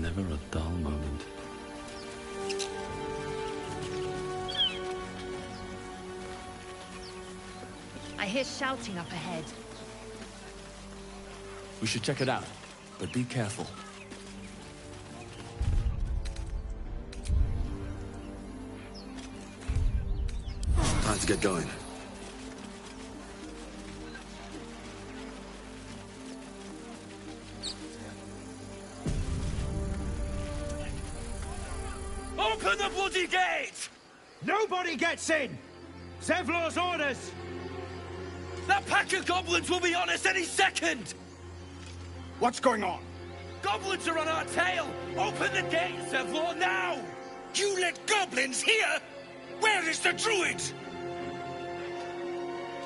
Never a dull moment. I hear shouting up ahead. We should check it out, but be careful. Time to get going. Open the bloody gate! Nobody gets in! Zevlor's orders! That pack of goblins will be on us any second! What's going on? Goblins are on our tail! Open the gate, Zevlor, now! You let goblins here? Where is the druid?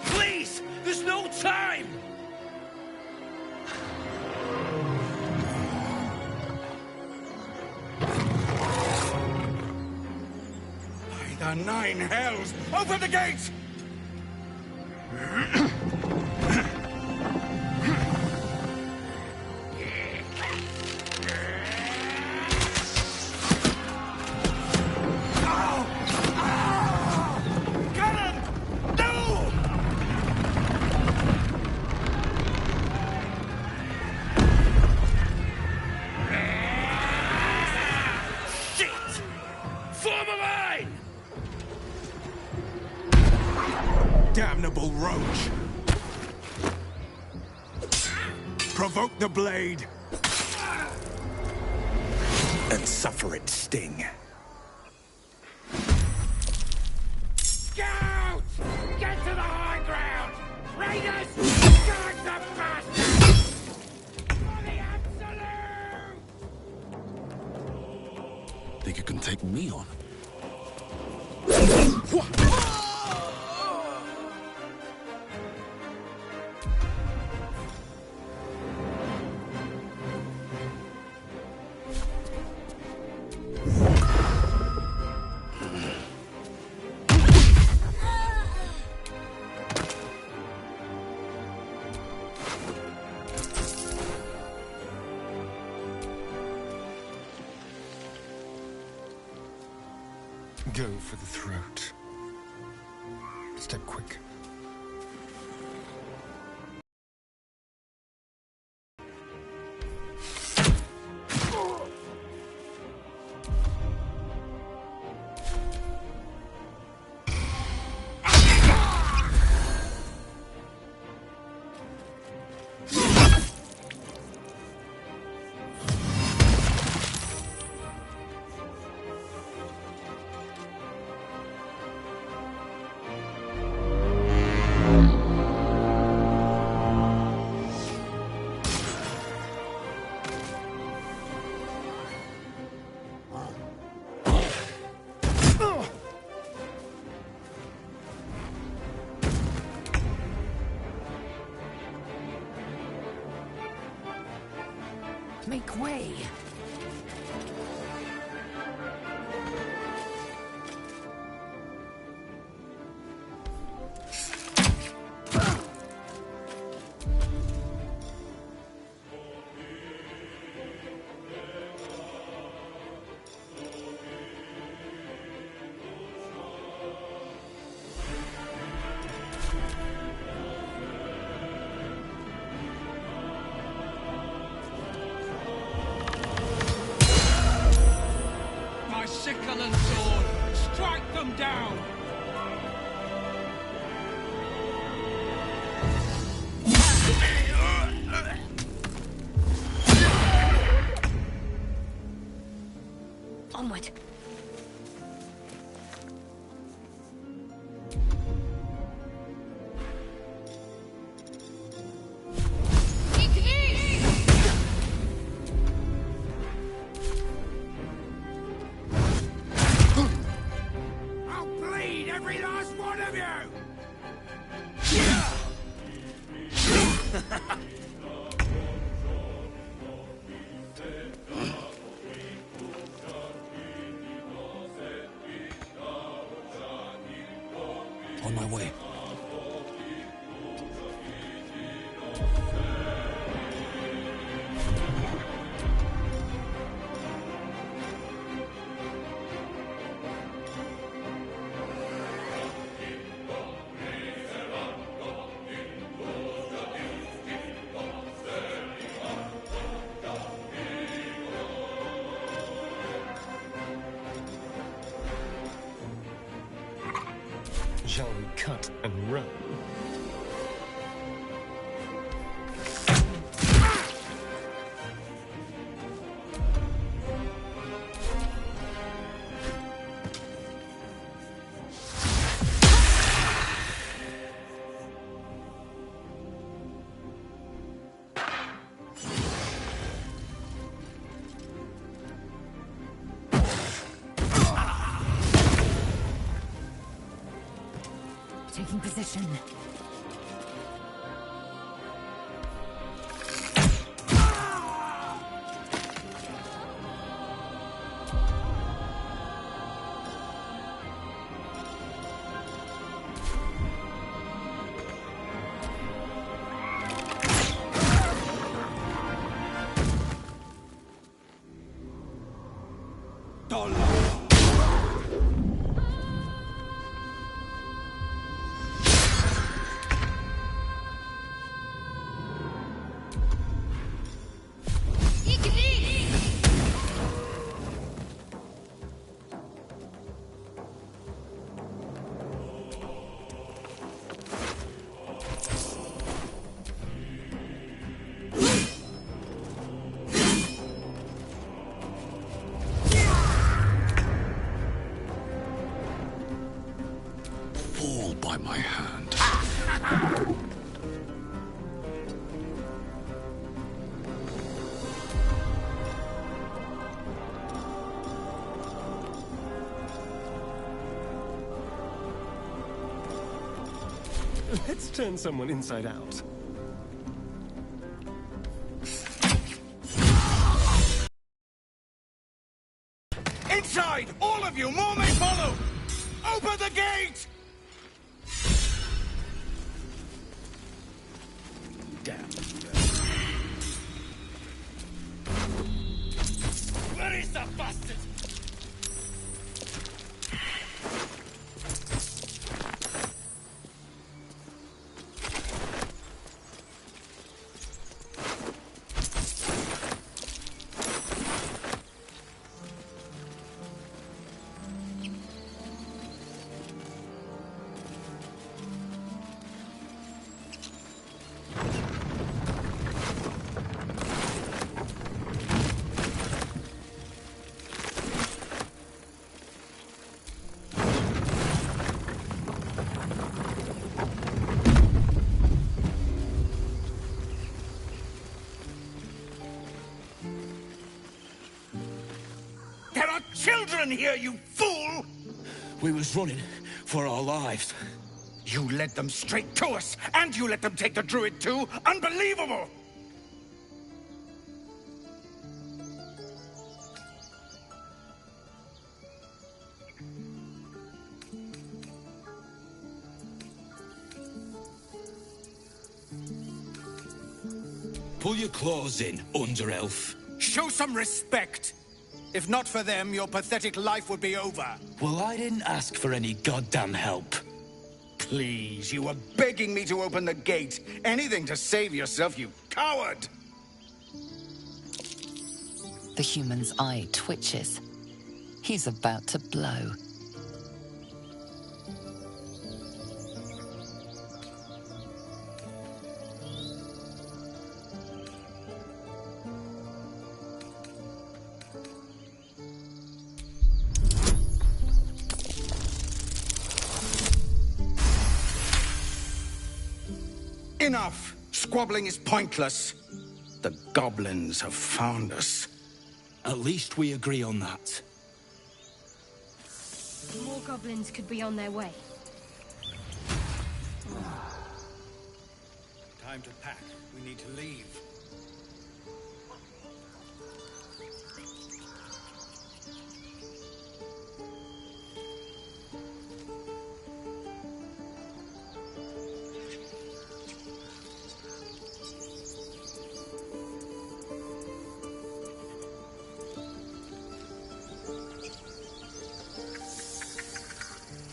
Please! There's no time! By the 9 hells! Open the gates! Damnable roach! Provoke the blade! And suffer its sting. Scout! Get to the high ground! Raiders! Guard the bastards! For the absolute! Think you can take me on? Go for the throat. Step quick. Make way! Sickle and sword! Strike them down! Onward! Every last one of you! On my way. Shall we cut and run? Taking position. All by my hand. Let's turn someone inside out. Inside! All of you! More may follow! Open the gate! Damn. Where is the bastard? There are children here, you fool! We was running for our lives. You led them straight to us, and you let them take the druid too? Unbelievable! Pull your claws in, under-elf. Show some respect! If not for them, your pathetic life would be over. Well, I didn't ask for any goddamn help. Please, you were begging me to open the gate. Anything to save yourself, you coward! The human's eye twitches. He's about to blow. Enough! Squabbling is pointless. The goblins have found us. At least we agree on that. More goblins could be on their way. Time to pack. We need to leave.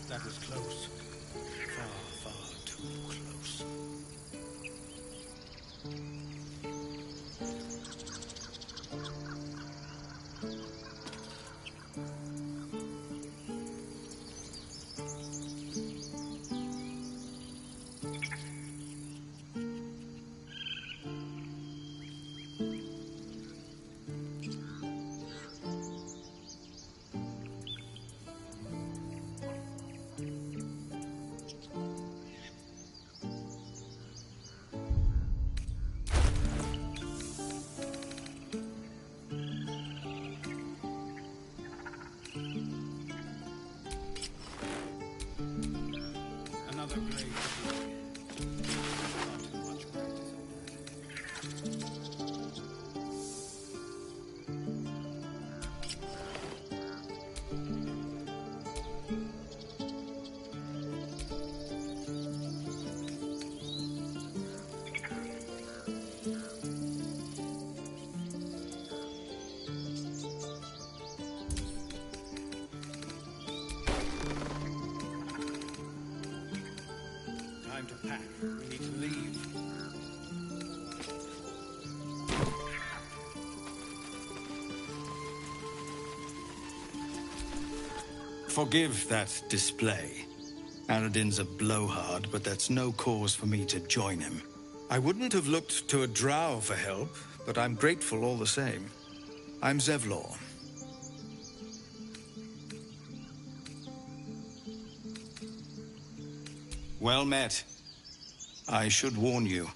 That was close. Far, far too close. another grave to dig. Far too much practice. Time to pack. We need to leave. Forgive that display. Aradin's a blowhard, but that's no cause for me to join him. I wouldn't have looked to a drow for help, but I'm grateful all the same. I'm Zevlor. Well met. I should warn you,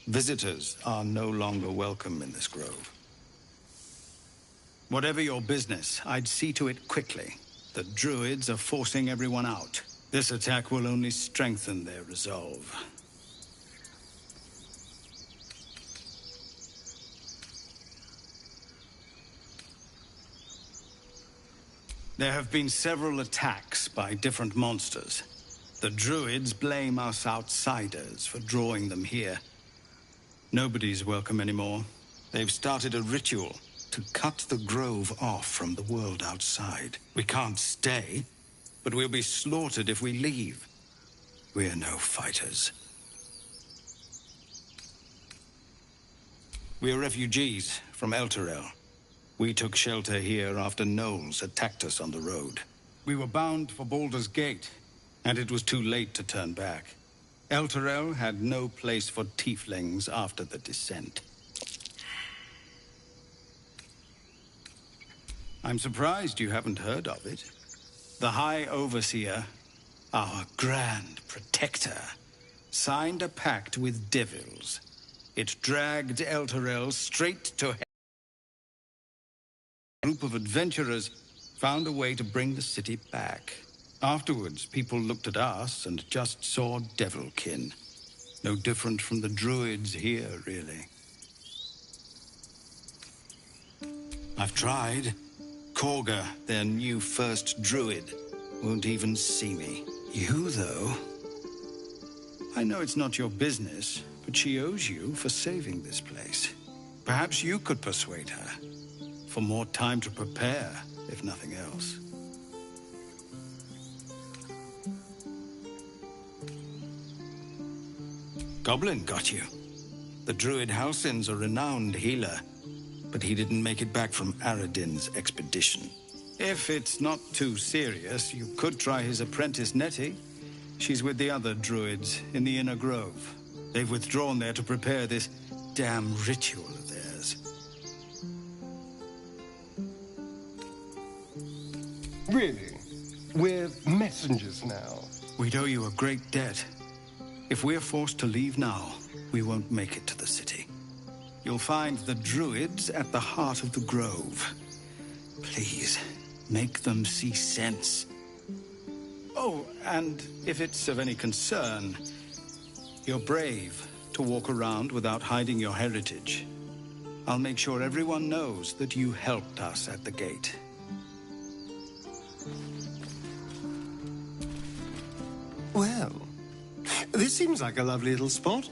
visitors are no longer welcome in this grove. Whatever your business, I'd see to it quickly. The druids are forcing everyone out. This attack will only strengthen their resolve. There have been several attacks by different monsters. The druids blame us outsiders for drawing them here. Nobody's welcome anymore. They've started a ritual to cut the grove off from the world outside. We can't stay, but we'll be slaughtered if we leave. We're no fighters. We're refugees from Elturel. We took shelter here after gnolls attacked us on the road. We were bound for Baldur's Gate, and it was too late to turn back. Elturel had no place for tieflings after the descent. I'm surprised you haven't heard of it. The High Overseer, our Grand Protector, signed a pact with devils. It dragged Elturel straight to hell. A group of adventurers found a way to bring the city back. Afterwards, people looked at us and just saw devilkin. No different from the druids here, really. I've tried. Korga, their new first druid, won't even see me. You, though... I know it's not your business, but she owes you for saving this place. Perhaps you could persuade her. For more time to prepare, if nothing else. Goblin got you. The druid Halsin's a renowned healer, but he didn't make it back from Aradin's expedition. If it's not too serious, you could try his apprentice Nettie. She's with the other druids in the Inner Grove. They've withdrawn there to prepare this damn ritual of theirs. Really? We're messengers now. We'd owe you a great debt. If we're forced to leave now, we won't make it to the city. You'll find the druids at the heart of the grove. Please, make them see sense. Oh, and if it's of any concern, you're brave to walk around without hiding your heritage. I'll make sure everyone knows that you helped us at the gate. Well, this seems like a lovely little spot.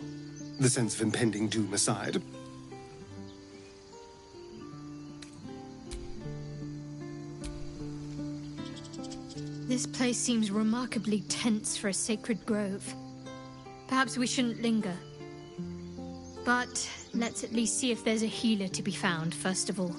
The sense of impending doom aside. This place seems remarkably tense for a sacred grove. Perhaps we shouldn't linger. But let's at least see if there's a healer to be found, first of all.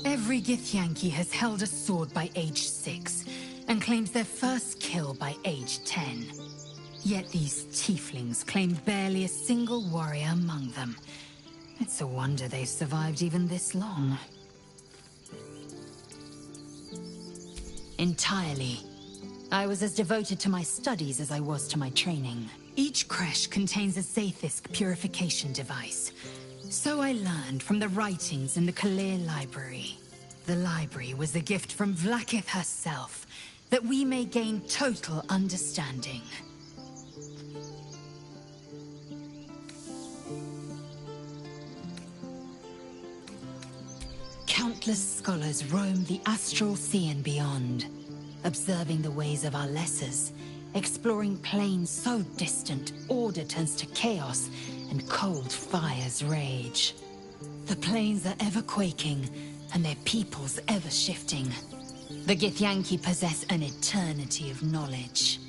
Every Githyanki has held a sword by age 6, and claims their first kill by age 10. Yet these tieflings claim barely a single warrior among them. It's a wonder they've survived even this long. Entirely. I was as devoted to my studies as I was to my training. Each creche contains a Zaithisk purification device. So I learned from the writings in the Kalir Library. The library was a gift from Vlaakith herself, that we may gain total understanding. Countless scholars roam the astral sea and beyond, observing the ways of our lessers, exploring planes so distant order turns to chaos and cold fires rage. The planes are ever quaking, and their peoples ever shifting. The Githyanki possess an eternity of knowledge.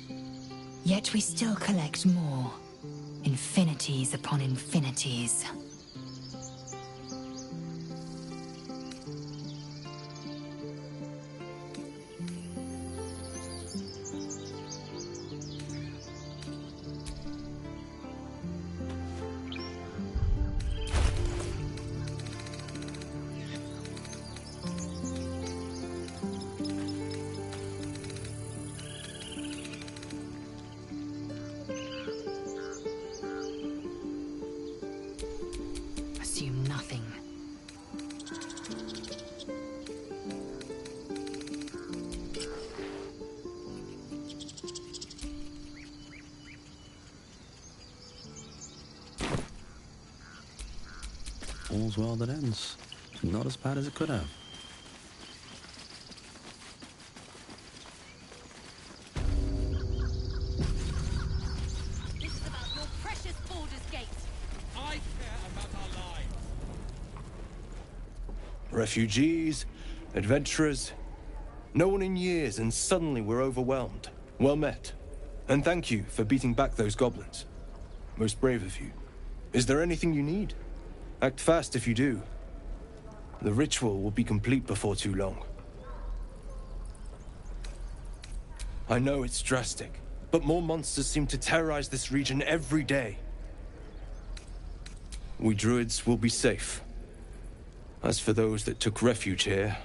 Yet we still collect more. Infinities upon infinities. Assume nothing. All's well that ends. Not as bad as it could have. This is about your precious Baldur's Gate. I care about our lives. Refugees, adventurers, no one in years, and suddenly we're overwhelmed. Well met. And thank you for beating back those goblins. Most brave of you. Is there anything you need? Act fast if you do. The ritual will be complete before too long. I know it's drastic, but more monsters seem to terrorize this region every day. We druids will be safe. As for those that took refuge here,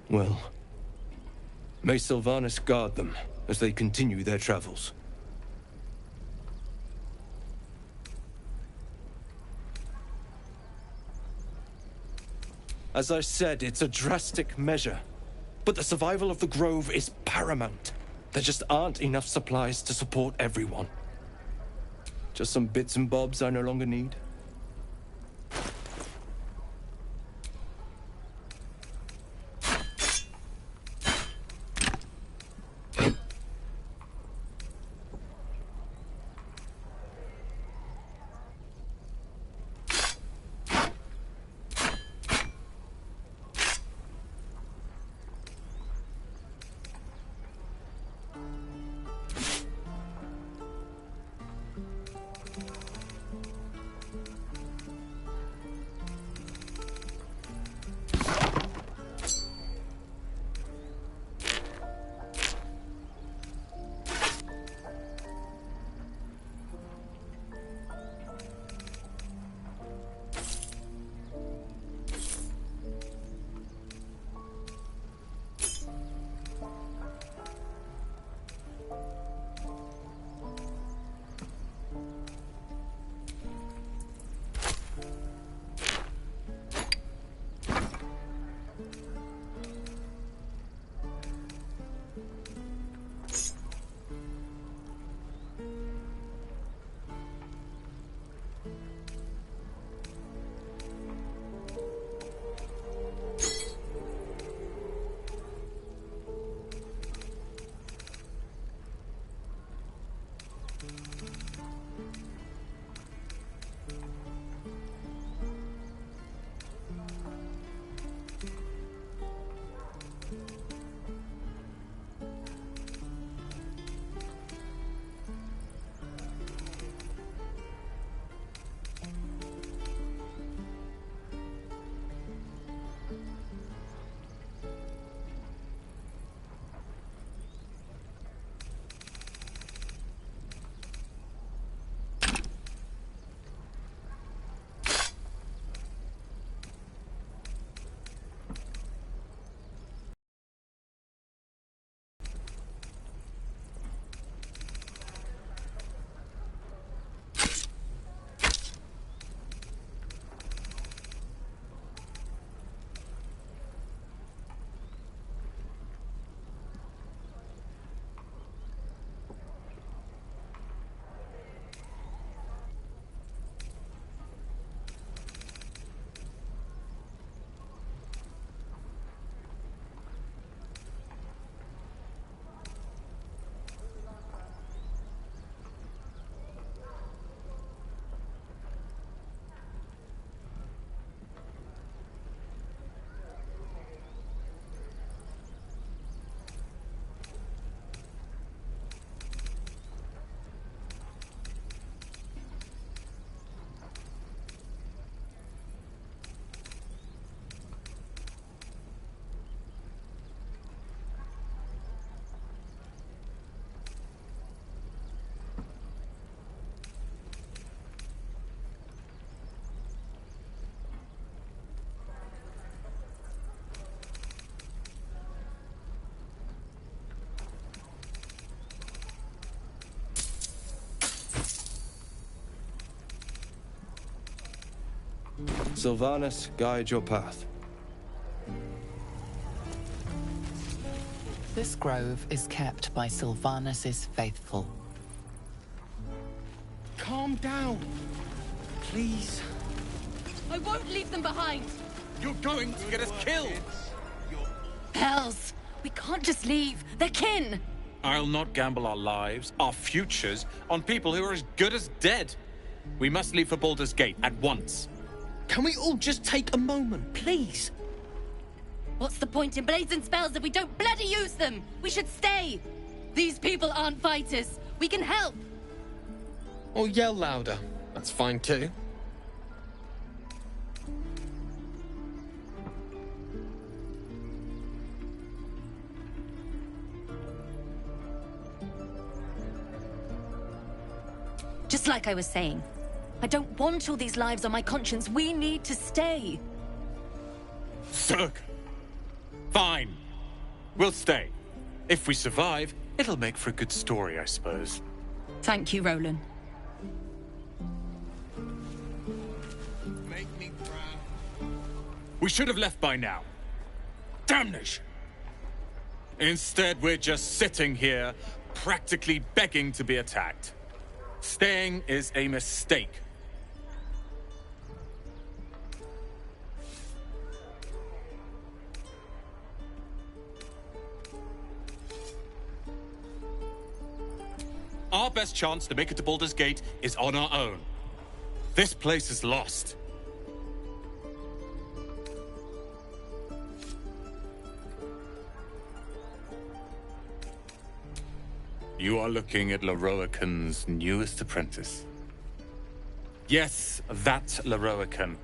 well, may Sylvanas guard them as they continue their travels. As I said, it's a drastic measure, but the survival of the Grove is paramount. There just aren't enough supplies to support everyone. Just some bits and bobs I no longer need. Sylvanas, guide your path. This grove is kept by Sylvanas's faithful. Calm down. Please. I won't leave them behind. You're going to get us killed. Hells! We can't just leave. They're kin. I'll not gamble our lives, our futures, on people who are as good as dead. We must leave for Baldur's Gate at once. Can we all just take a moment, please? What's the point in blazing spells if we don't bloody use them? We should stay. These people aren't fighters. We can help. Or yell louder. That's fine too. Just like I was saying, I don't want all these lives on my conscience. We need to stay. Zerg. Fine. We'll stay. If we survive, it'll make for a good story, I suppose. Thank you, Roland. Make me proud. We should have left by now. Damnation! Instead, we're just sitting here, practically begging to be attacked. Staying is a mistake. Our best chance to make it to Baldur's Gate is on our own. This place is lost. You are looking at Leroican's newest apprentice. Yes, that Leroican.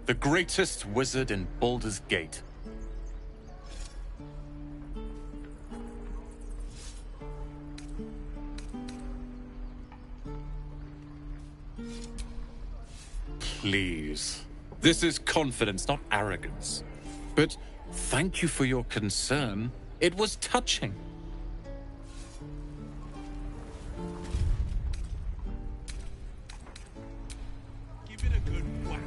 The greatest wizard in Baldur's Gate. Please. This is confidence, not arrogance. But thank you for your concern. It was touching. Give it a good whack.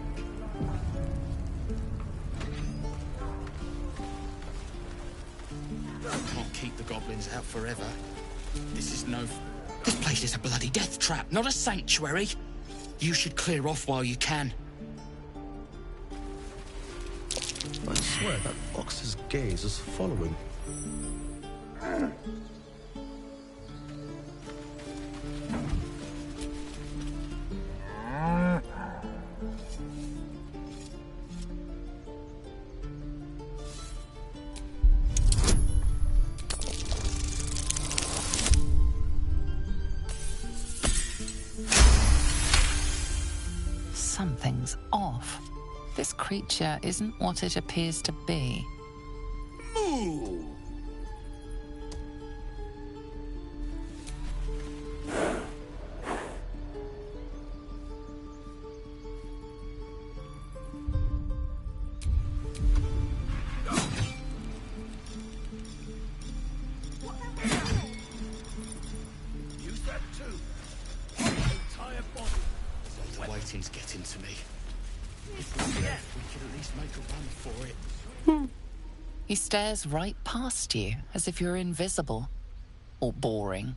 Can't keep the goblins out forever. This place is a bloody death trap, not a sanctuary. You should clear off while you can. I swear that fox's gaze is following. Something's off. This creature isn't what it appears to be. Moo! Use that too. Entire body. The waiting's getting to me. If we left, we could at least make a run for it. He stares right past you, as if you're invisible. Or boring.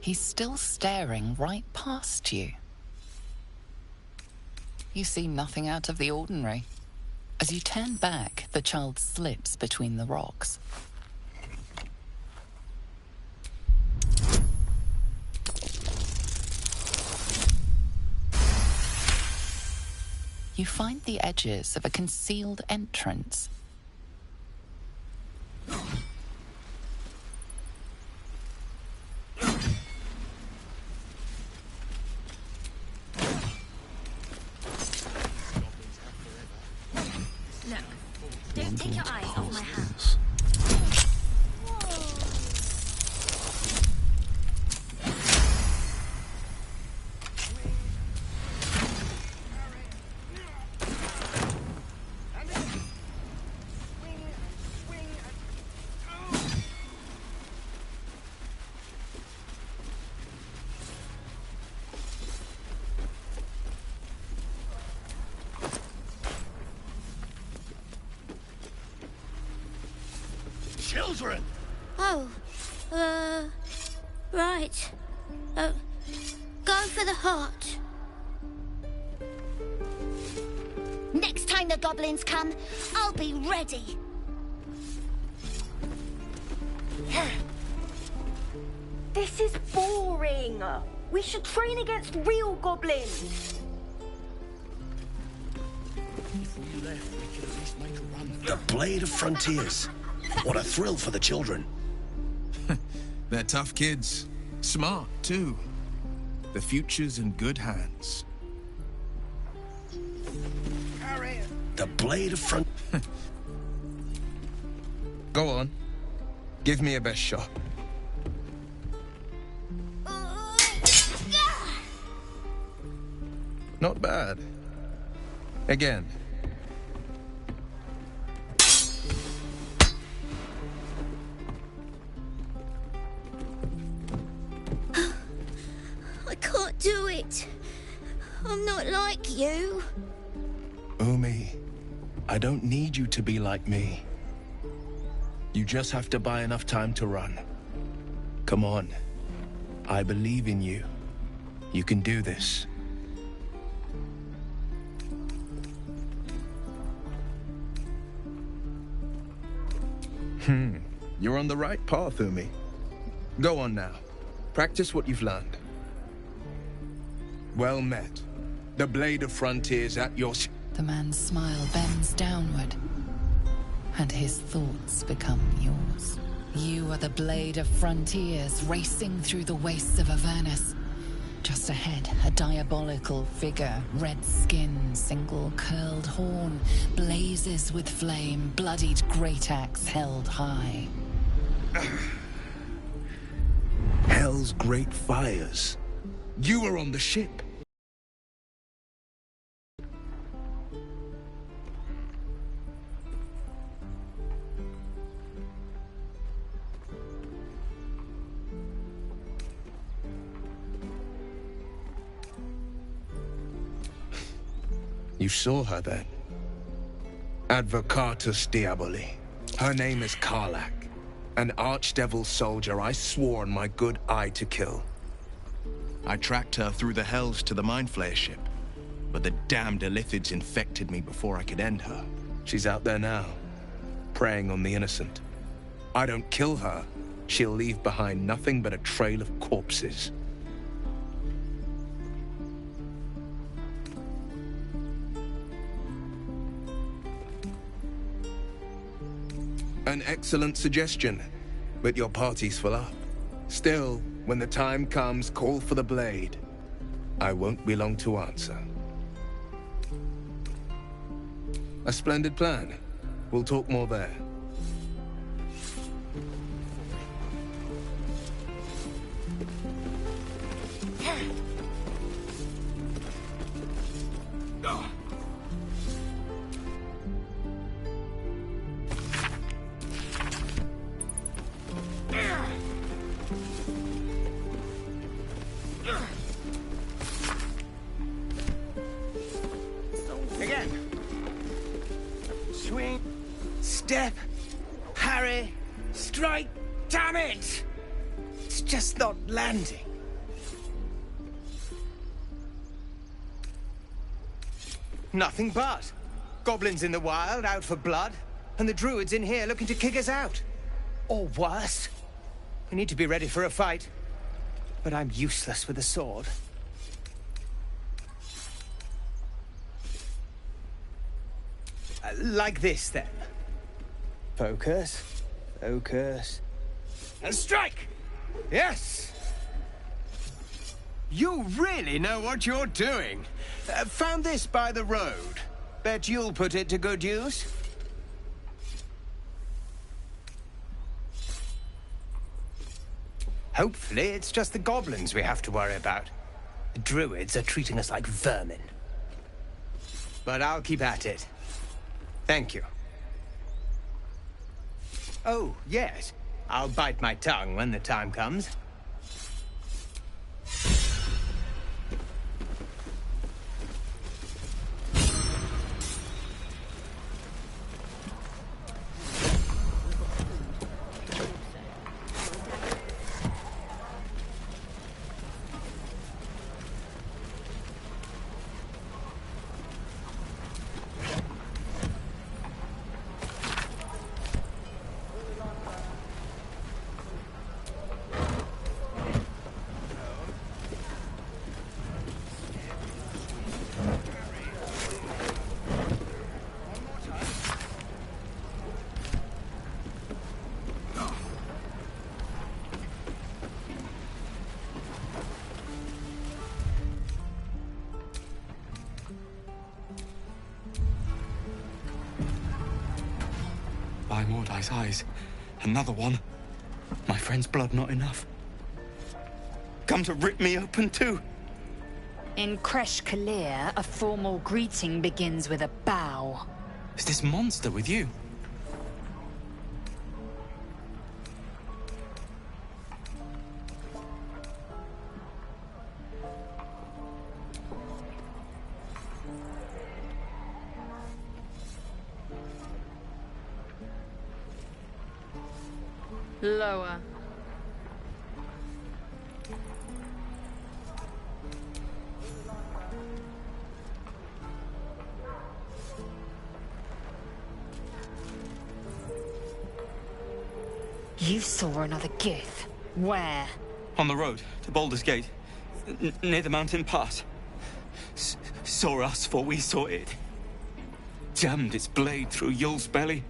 He's still staring right past you. You see nothing out of the ordinary. As you turn back, the child slips between the rocks. You find the edges of a concealed entrance. Look, don't take your eyes off my hand. children! Oh, right. Go for the heart. Next time the goblins come, I'll be ready. This is boring. We should train against real goblins. The Blade of Frontiers. What a thrill for the children. They're tough kids. Smart, too. The future's in good hands. The Blade of Front... Go on. Give me a best shot. Not bad. Again. I can't do it. I'm not like you. Umi, I don't need you to be like me. You just have to buy enough time to run. Come on. I believe in you. You can do this. You're on the right path, Umi. Go on now. Practice what you've learned. Well met. The Blade of Frontiers at your... The man's smile bends downward, and his thoughts become yours. You are the Blade of Frontiers, racing through the wastes of Avernus. Just ahead, a diabolical figure, red skin, single curled horn, blazes with flame, bloodied great axe held high. Hell's great fires. You were on the ship. You saw her then. Advocatus Diaboli. Her name is Karlach, an archdevil soldier I swore on my good eye to kill. I tracked her through the hells to the Mind Flayer ship, but the damned Illithids infected me before I could end her. She's out there now, preying on the innocent. I don't kill her, she'll leave behind nothing but a trail of corpses. An excellent suggestion, but your party's full up. Still, when the time comes, call for the blade. I won't be long to answer. A splendid plan. We'll talk more there. Again. Swing, step, parry, strike. Damn it! It's just not landing. Nothing but. Goblins in the wild, out for blood, and the druids in here looking to kick us out. Or worse. We need to be ready for a fight. But I'm useless with a sword. Like this, then. Focus. Focus. And strike! Yes! You really know what you're doing. Found this by the road. Bet you'll put it to good use. Hopefully, it's just the goblins we have to worry about. The druids are treating us like vermin. But I'll keep at it. Thank you. Oh, yes. I'll bite my tongue when the time comes. by Mordai's eyes. Another one. My friend's blood not enough. Come to rip me open too. In Kresh Kalir, a formal greeting begins with a bow. Is this monster with you? Lower. You saw another Gith. Where? On the road to Baldur's Gate, near the mountain pass. Saw us, for we saw it. Jammed its blade through Yul's belly.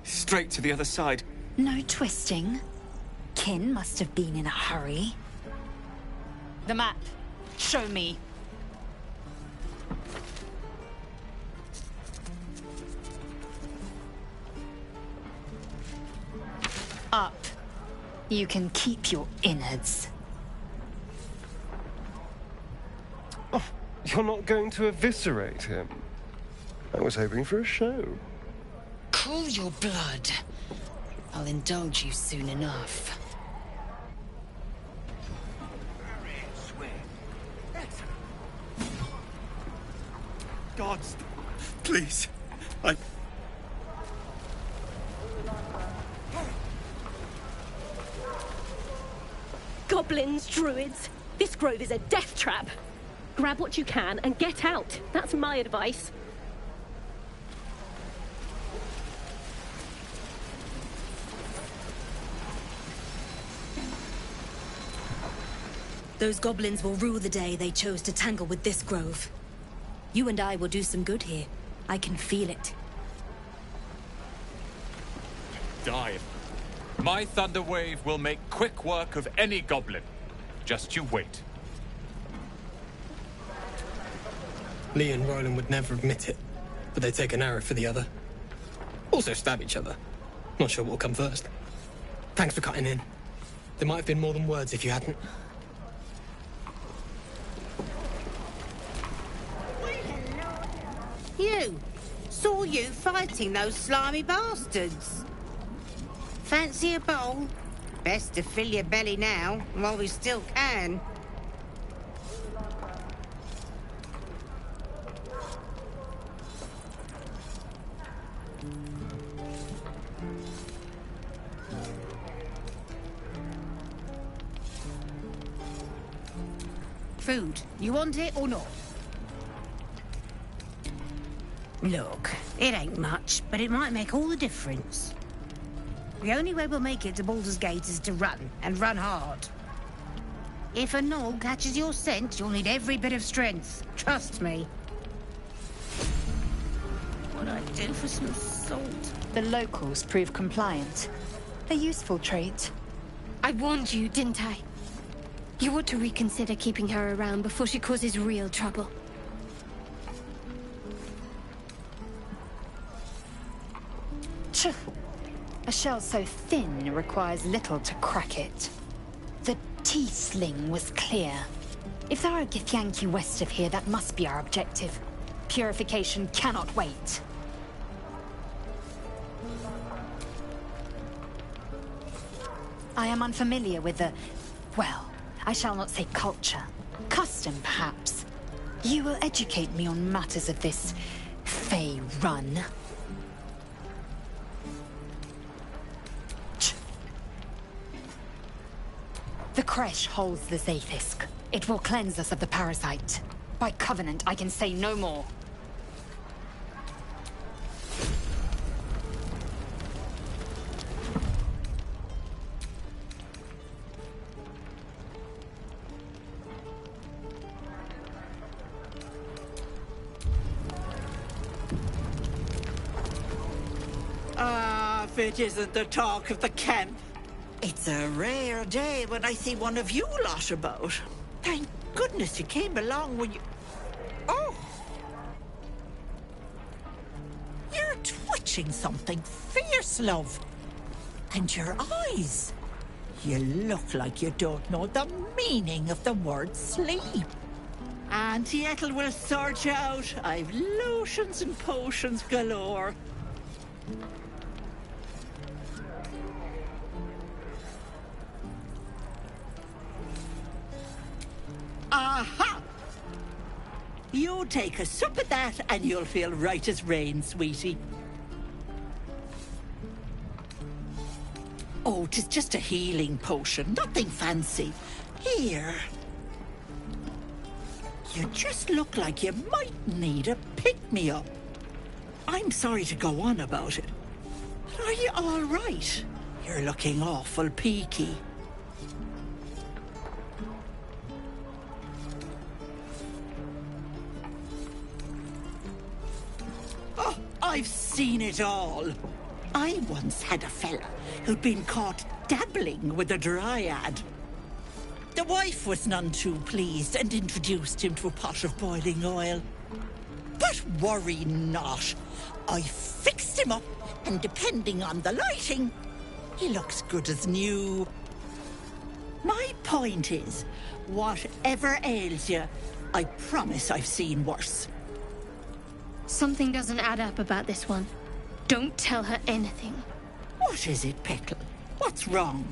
Straight to the other side. No twisting. Kin must have been in a hurry. The map. Show me. Up. You can keep your innards. Oh, you're not going to eviscerate him? I was hoping for a show. Cool your blood. I'll indulge you soon enough. Gods, please. Goblins, druids. This grove is a death trap. Grab what you can and get out. That's my advice. Those goblins will rue the day they chose to tangle with this grove. You and I will do some good here. I can feel it. Dive. My thunder wave will make quick work of any goblin. Just you wait. Lee and Roland would never admit it, but they take an arrow for the other. Also stab each other. Not sure what will come first. Thanks for cutting in. There might have been more than words if you hadn't. You! Saw you fighting those slimy bastards. Fancy a bowl? Best to fill your belly now, while we still can. Food. You want it or not? Look, it ain't much, but it might make all the difference. The only way we'll make it to Baldur's Gate is to run, and run hard. If a gnoll catches your scent, you'll need every bit of strength. Trust me. What I'd do for some salt. The locals prove compliant. A useful trait. I warned you, didn't I? You ought to reconsider keeping her around before she causes real trouble. A shell so thin requires little to crack it. The T-sling was clear. If there are Githyanki west of here, that must be our objective. Purification cannot wait. I am unfamiliar with the... well, I shall not say culture. Custom, perhaps. You will educate me on matters of this Fey run. The Kresh holds the Zaithisk. It will cleanse us of the parasite. By covenant, I can say no more. If it isn't the talk of the camp. It's a rare day when I see one of you lot about. Thank goodness you came along when you... Oh! You're twitching. clutching something fierce, love. And your eyes. You look like you don't know the meaning of the word sleep. Auntie Ethel will sort you out. I've lotions and potions galore. Aha! You take a sup of that and you'll feel right as rain, sweetie. Oh, 'tis just a healing potion, nothing fancy. Here. You just look like you might need a pick-me-up. I'm sorry to go on about it, but are you all right? You're looking awful peaky. Oh, I've seen it all. I once had a fella who'd been caught dabbling with a dryad. The wife was none too pleased and introduced him to a pot of boiling oil. But worry not. I fixed him up, and depending on the lighting, he looks good as new. My point is, whatever ails you, I promise I've seen worse. Something doesn't add up about this one. Don't tell her anything. What is it, Petal? What's wrong?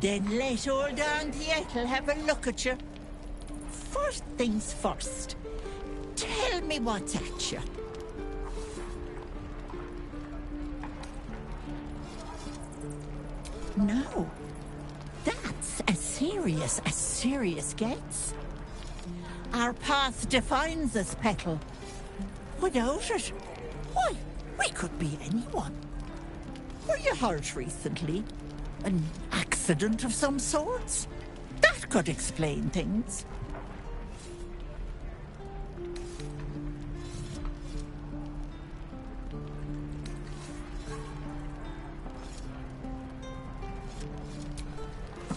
Then let old Auntie Ethel have a look at you. First things first. Tell me what's at you. No. That's as serious gets. Our path defines us, Petal. Without it, why, we could be anyone. Were you hurt recently? An accident of some sorts? That could explain things.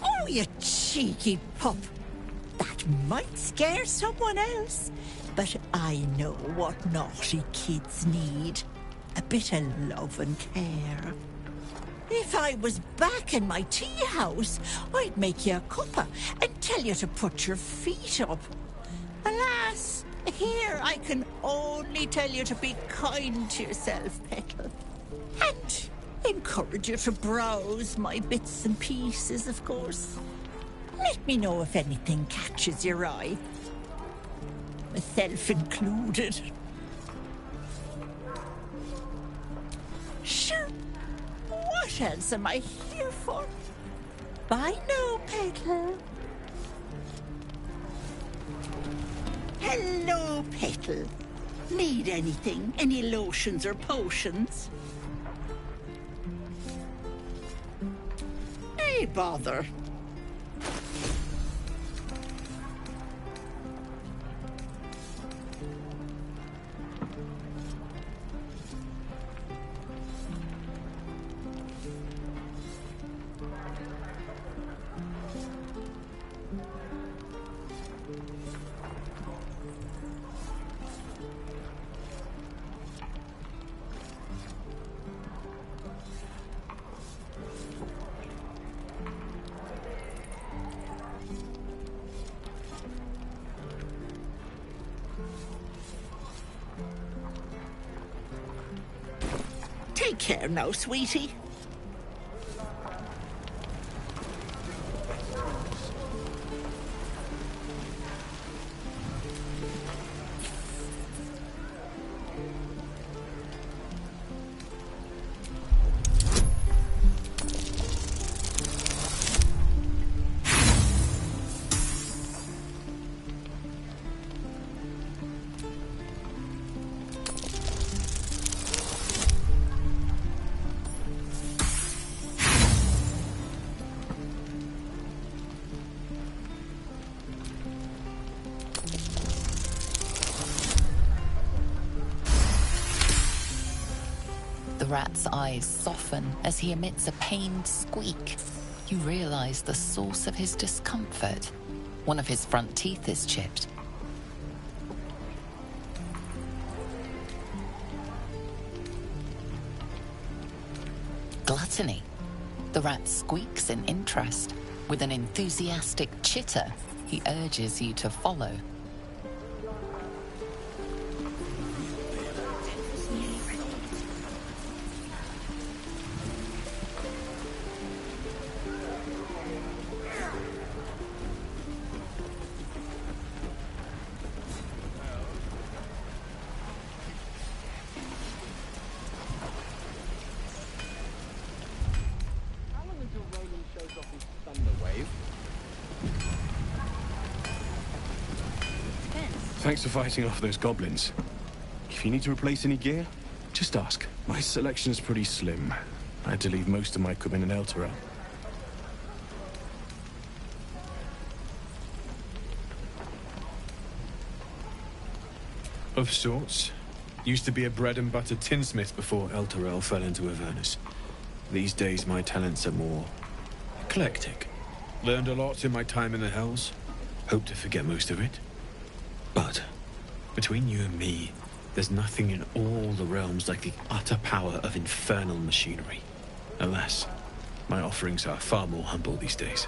Oh, you cheeky pup. That might scare someone else, but I know what naughty kids need. A bit of love and care. If I was back in my tea house, I'd make you a cuppa and tell you to put your feet up. Alas, here I can only tell you to be kind to yourself, Petal. And encourage you to browse my bits and pieces, of course. Let me know if anything catches your eye. Myself included. Sure. What else am I here for? Bye now, Petal. Hello, Petal. Need anything? Any lotions or potions? Why bother? Take care now, sweetie. The rat's eyes soften as he emits a pained squeak. You realize the source of his discomfort. One of his front teeth is chipped. Gluttony. The rat squeaks in interest. With an enthusiastic chitter, he urges you to follow. Thanks for fighting off those goblins. If you need to replace any gear, just ask. My selection's pretty slim. I had to leave most of my equipment in Elturel. Of sorts. Used to be a bread and butter tinsmith before Elturel fell into Avernus. These days my talents are more eclectic. Learned a lot in my time in the Hells. Hope to forget most of it. But between you and me, there's nothing in all the realms like the utter power of infernal machinery. Alas, my offerings are far more humble these days.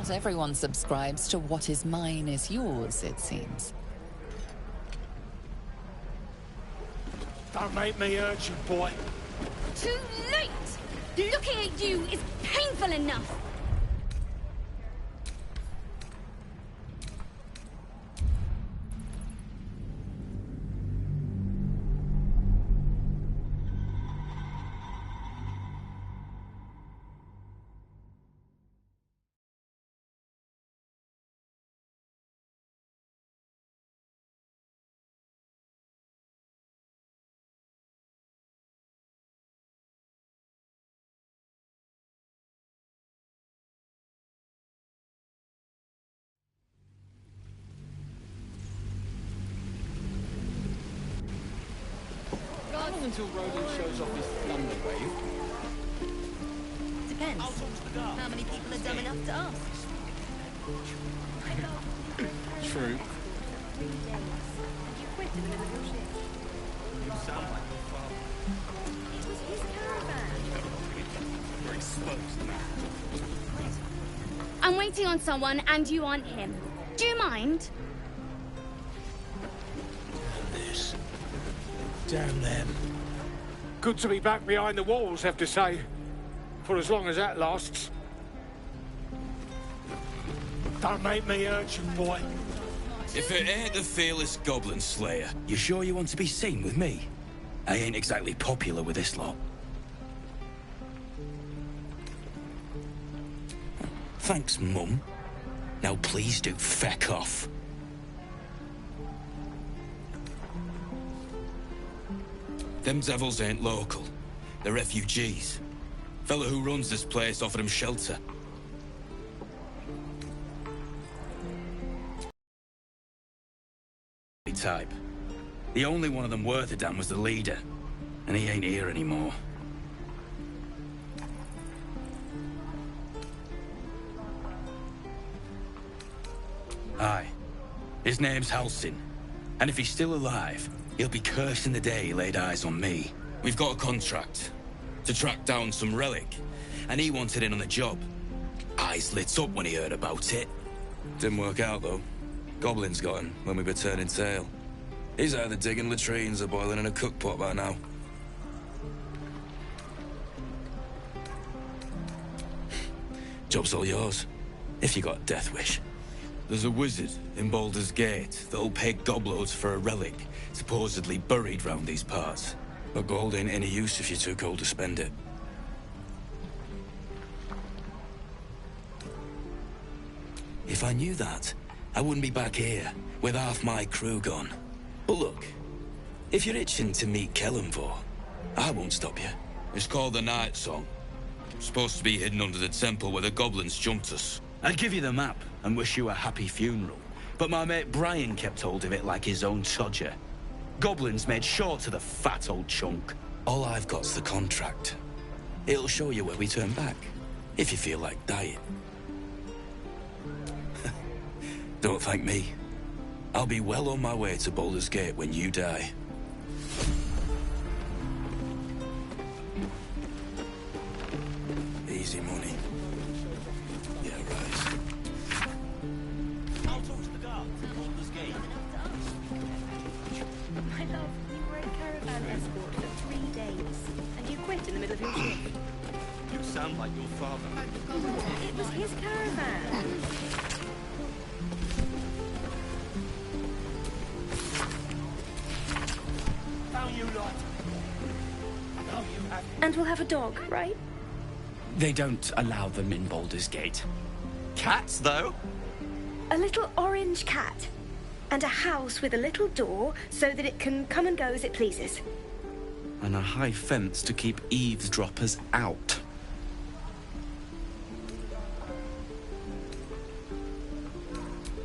Not everyone subscribes to what is mine is yours, it seems. Don't make me urge you, boy. Too late! Looking at you is painful enough! Until Roland shows off his thunder wave. Depends. How many people are dumb enough to ask? True. You sound like your father. It was his caravan. You're exposed now. I'm waiting on someone and you aren't him. Do you mind? This. Damn them. Good to be back behind the walls, have to say. For as long as that lasts. Don't make me urge you, boy. If it ain't the fearless Goblin Slayer, you sure you want to be seen with me? I ain't exactly popular with this lot. Thanks, Mum. Now please do feck off. Them devils ain't local. They're refugees. Fella who runs this place offered them shelter. Type. The only one of them worth a damn was the leader. And he ain't here anymore. Aye. His name's Halsin. And if he's still alive, he'll be cursing the day he laid eyes on me. We've got a contract to track down some relic, and he wanted in on the job. Eyes lit up when he heard about it. Didn't work out, though. Goblins got him when we were turning tail. He's either digging latrines or boiling in a cookpot by now. Job's all yours, if you got a death wish. There's a wizard in Baldur's Gate that'll pay gobloads for a relic supposedly buried round these parts. But gold ain't any use if you're too cold to spend it. If I knew that, I wouldn't be back here with half my crew gone. But look, if you're itching to meet Kellenvor, I won't stop you. It's called the Night Song. Supposed to be hidden under the temple where the goblins jumped us. I'd give you the map and wish you a happy funeral, but my mate Brian kept hold of it like his own todger. Goblins made sure to the fat old chunk. All I've got's the contract. It'll show you where we turn back, if you feel like dying. Don't thank me. I'll be well on my way to Baldur's Gate when you die. Easy money. Yeah, right. I'll talk to the guard at Baldur's Gate. My love, you were a caravan escort for 3 days, and you quit in the middle of your shift. You sound like your father. It was his caravan. Now you lot. Now you have... And we'll have a dog, right? They don't allow them in Baldur's Gate. Cats, though? A little orange cat. And a house with a little door so that it can come and go as it pleases. And a high fence to keep eavesdroppers out.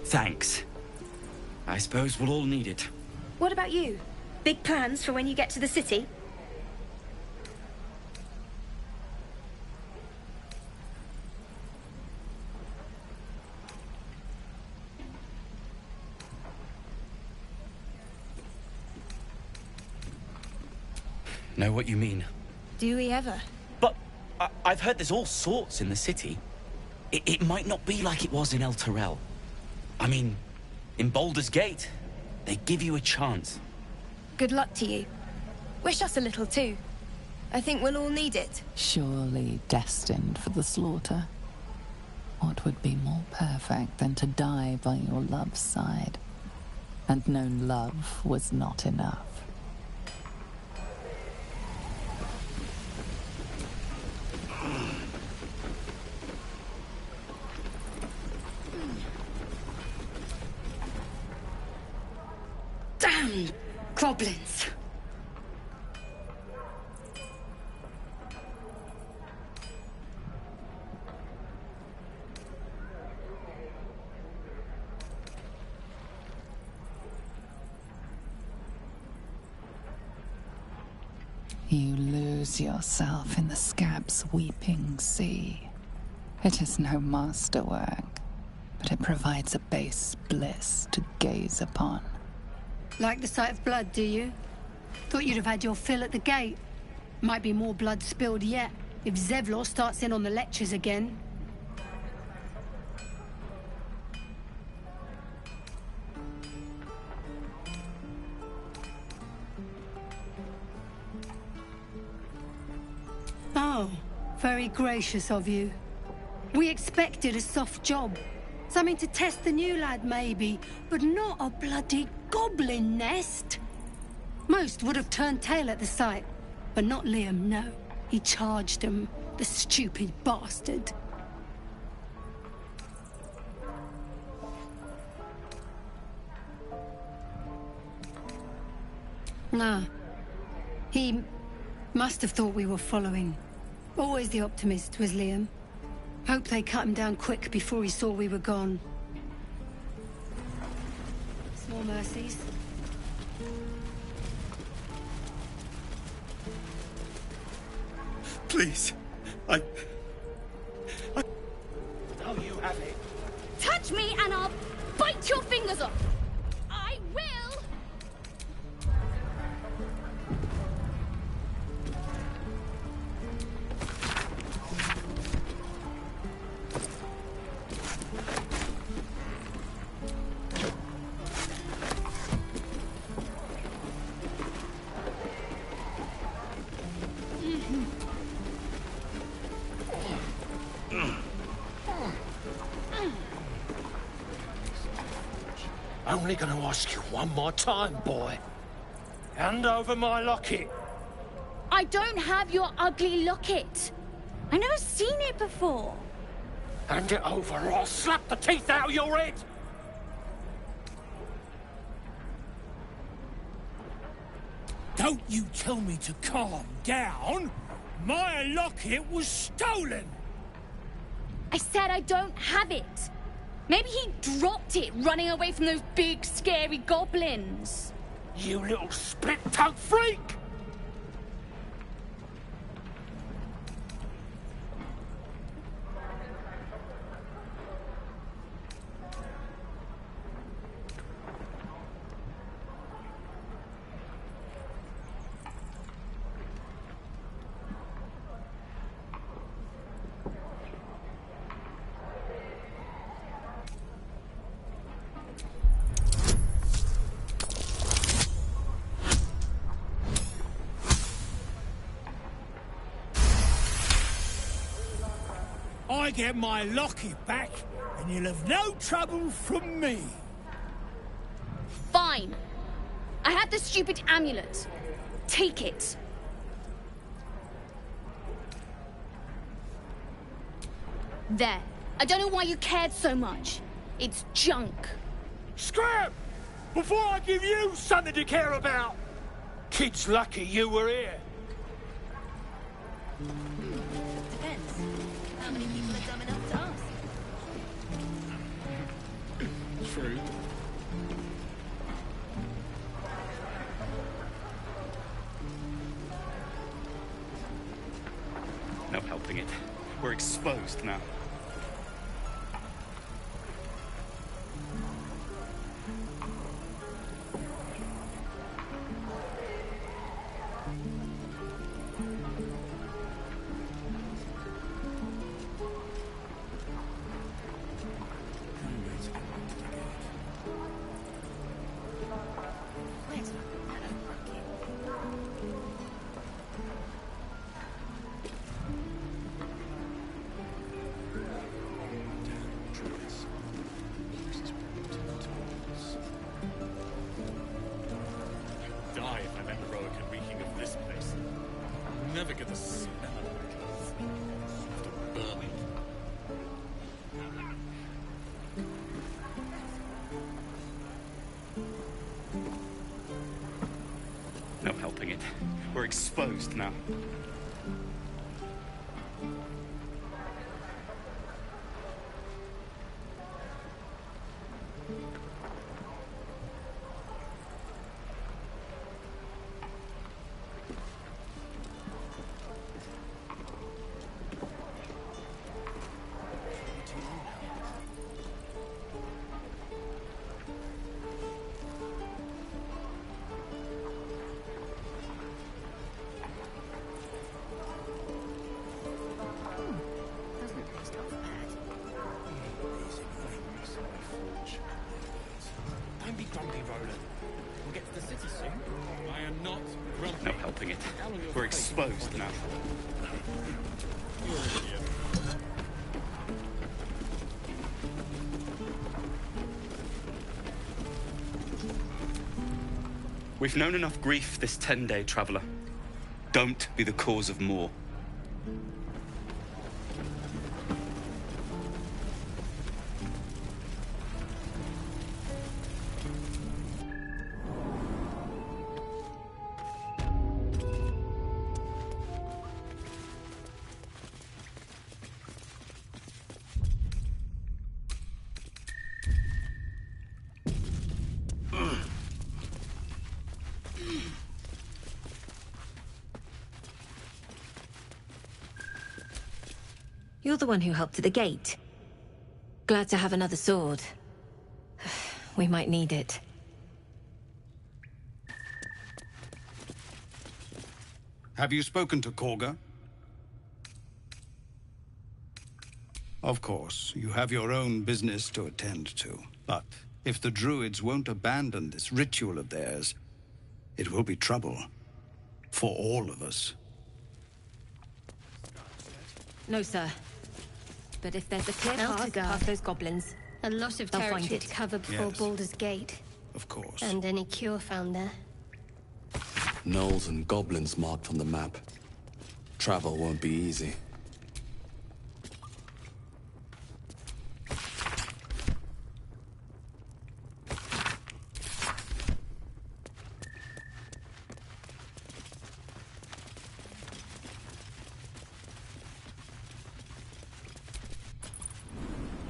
Thanks. I suppose we'll all need it. What about you? Big plans for when you get to the city? Know what you mean? Do we ever? But I've heard there's all sorts in the city. It might not be like it was in El Terrell. I mean, in Baldur's Gate, they give you a chance. Good luck to you. Wish us a little too. I think we'll all need it. Surely destined for the slaughter. What would be more perfect than to die by your love's side? And known love was not enough. Damn goblins! You lose yourself in the scab's weeping sea. It is no masterwork, but it provides a base bliss to gaze upon. Like the sight of blood, do you? Thought you'd have had your fill at the gate. Might be more blood spilled yet, if Zevlor starts in on the lectures again. Oh, very gracious of you. We expected a soft job. Something to test the new lad, maybe, but not a bloody goblin nest. Most would have turned tail at the sight, but not Liam, no. He charged him, the stupid bastard. Nah. He must have thought we were following. Always the optimist was Liam. Hope they cut him down quick before he saw we were gone. Small mercies. Please. I... Oh, you have it. Touch me and I'll bite your fingers off. I will. Only gonna ask you one more time, boy. Hand over my locket. I don't have your ugly locket. I've never seen it before. Hand it over or I'll slap the teeth out of your head. Don't you tell me to calm down. My locket was stolen. I said I don't have it. Maybe he dropped it running away from those big, scary goblins. You little split-tongued freak! I get my locket back, and you'll have no trouble from me. Fine. I have the stupid amulet. Take it. There. I don't know why you cared so much. It's junk. Scram! Before I give you something to care about! Kid's lucky you were here. Depends. How many people are dumb enough to ask? True. No helping it. We're exposed now. never get the smell after burning. No helping it. We're exposed now. Don't be grumpy, Roland. We'll get to the city soon. I am not grumpy. No helping it. We're exposed now. You're an idiot. We've known enough grief this 10-day traveler. Don't be the cause of more. You're the one who helped at the gate. Glad to have another sword. We might need it. Have you spoken to Korga? Of course, you have your own business to attend to. But if the Druids won't abandon this ritual of theirs, it will be trouble. For all of us. No, sir. But if there's a clear path past those goblins, a lot of they'll find territory it. to cover before Yes. Baldur's Gate. Of course. And any cure found there. Gnolls and goblins marked on the map. Travel won't be easy.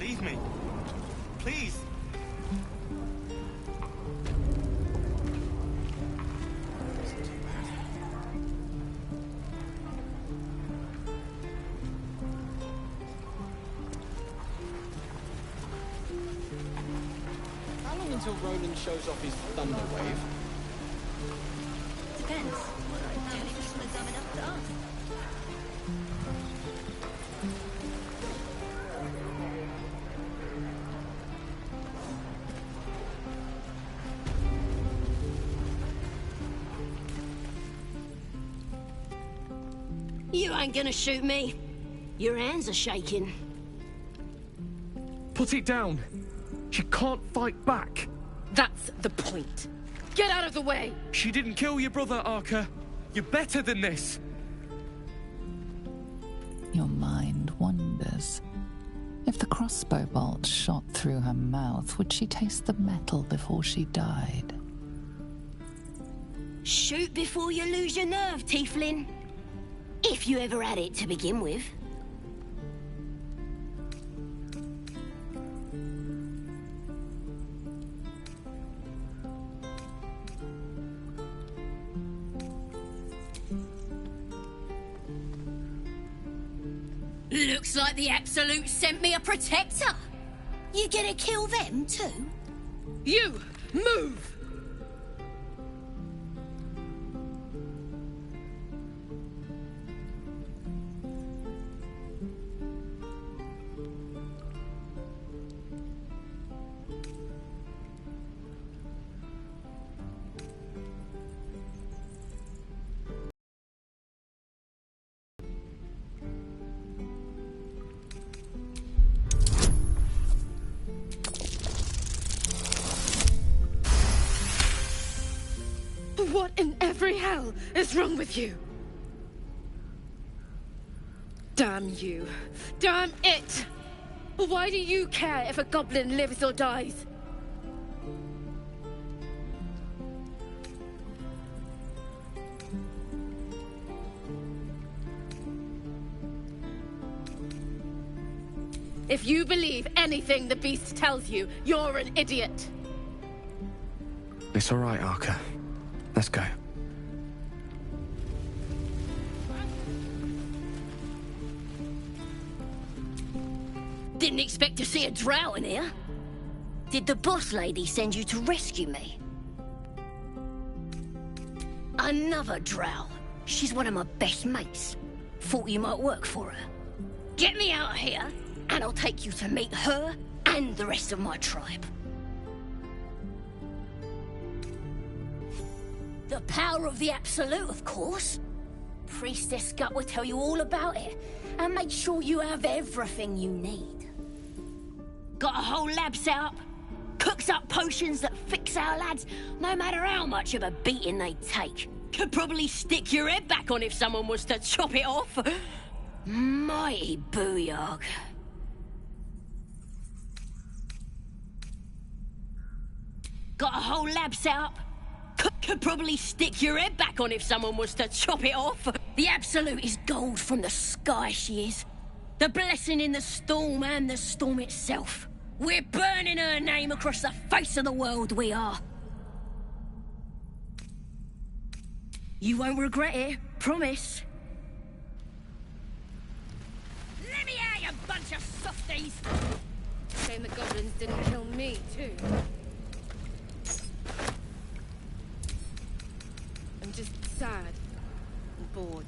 Leave me. Please. How long until Roland shows off his thunder wave? Depends. You ain't gonna shoot me. Your hands are shaking. Put it down. She can't fight back. That's the point. Get out of the way! She didn't kill your brother, Arca. You're better than this. Your mind wanders. If the crossbow bolt shot through her mouth, would she taste the metal before she died? Shoot before you lose your nerve, Tiefling. If you ever had it to begin with. Looks like the Absolute sent me a protector. You gonna kill them too? You! Move! What in every hell is wrong with you? Damn you. Damn it! Why do you care if a goblin lives or dies? If you believe anything the beast tells you, you're an idiot. It's all right, Arca. Let's go. Didn't expect to see a drow in here. Did the boss lady send you to rescue me? Another drow. She's one of my best mates. Thought you might work for her. Get me out of here, and I'll take you to meet her and the rest of my tribe. The power of the Absolute, of course. Priestess Scut will tell you all about it, and make sure you have everything you need. Got a whole lab set up. Cooks up potions that fix our lads, no matter how much of a beating they take. Could probably stick your head back on if someone was to chop it off. Mighty booyog. Got a whole lab set up. Could probably stick your head back on if someone was to chop it off. The Absolute is gold from the sky, she is. The blessing in the storm and the storm itself. We're burning her name across the face of the world, we are. You won't regret it, promise. Let me out, you bunch of softies! Shame the goblins didn't kill me, too. I'm just sad and bored.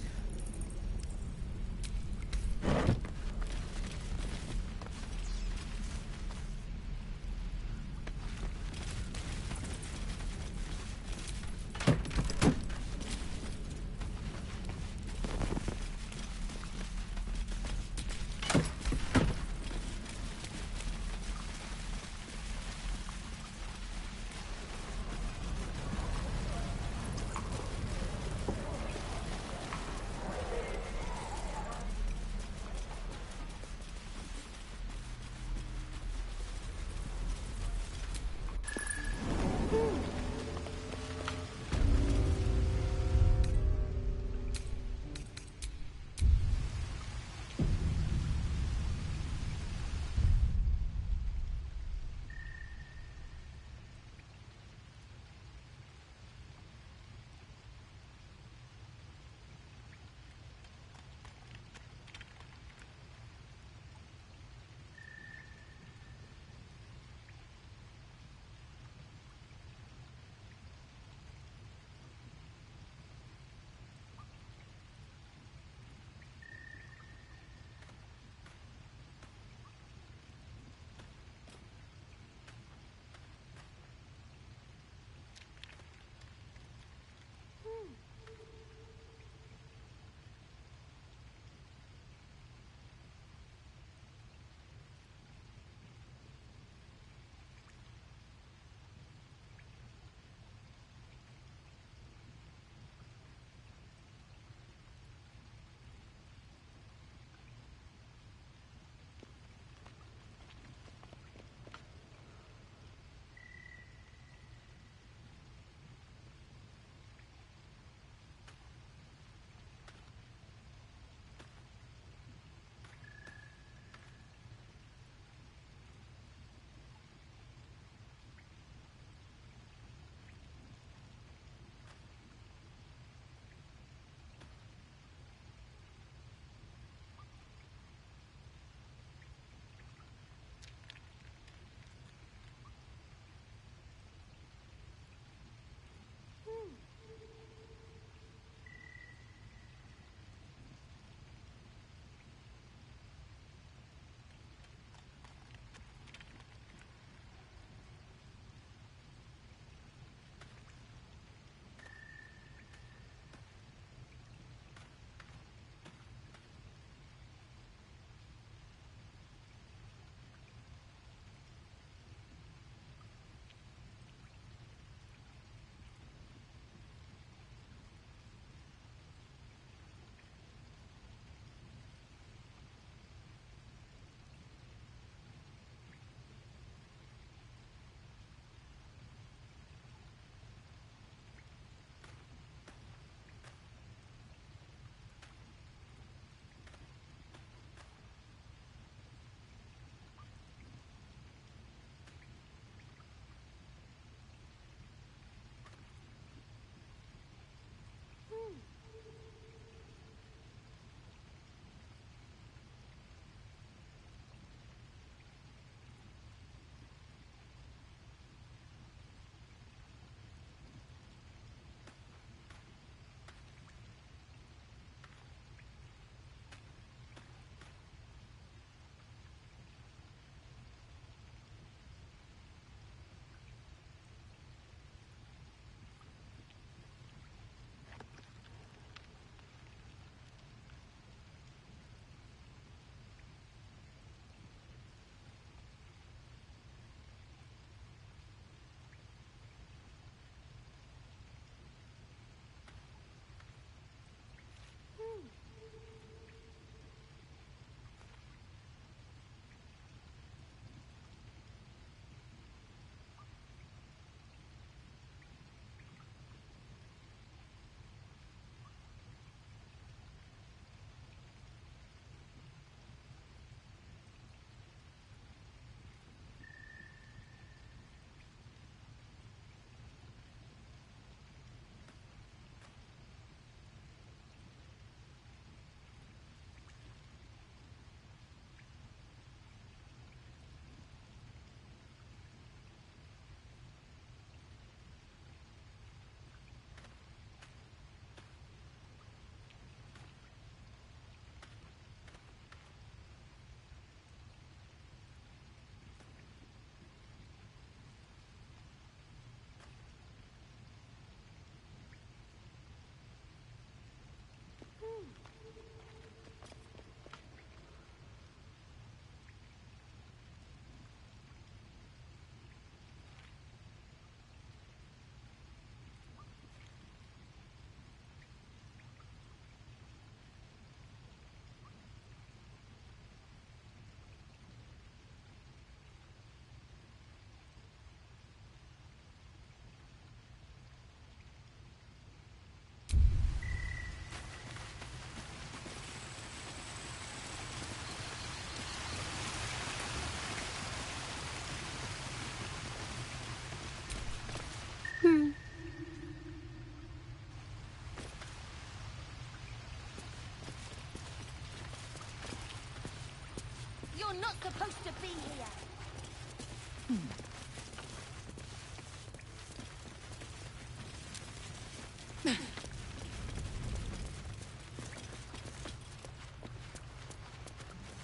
not supposed to be here.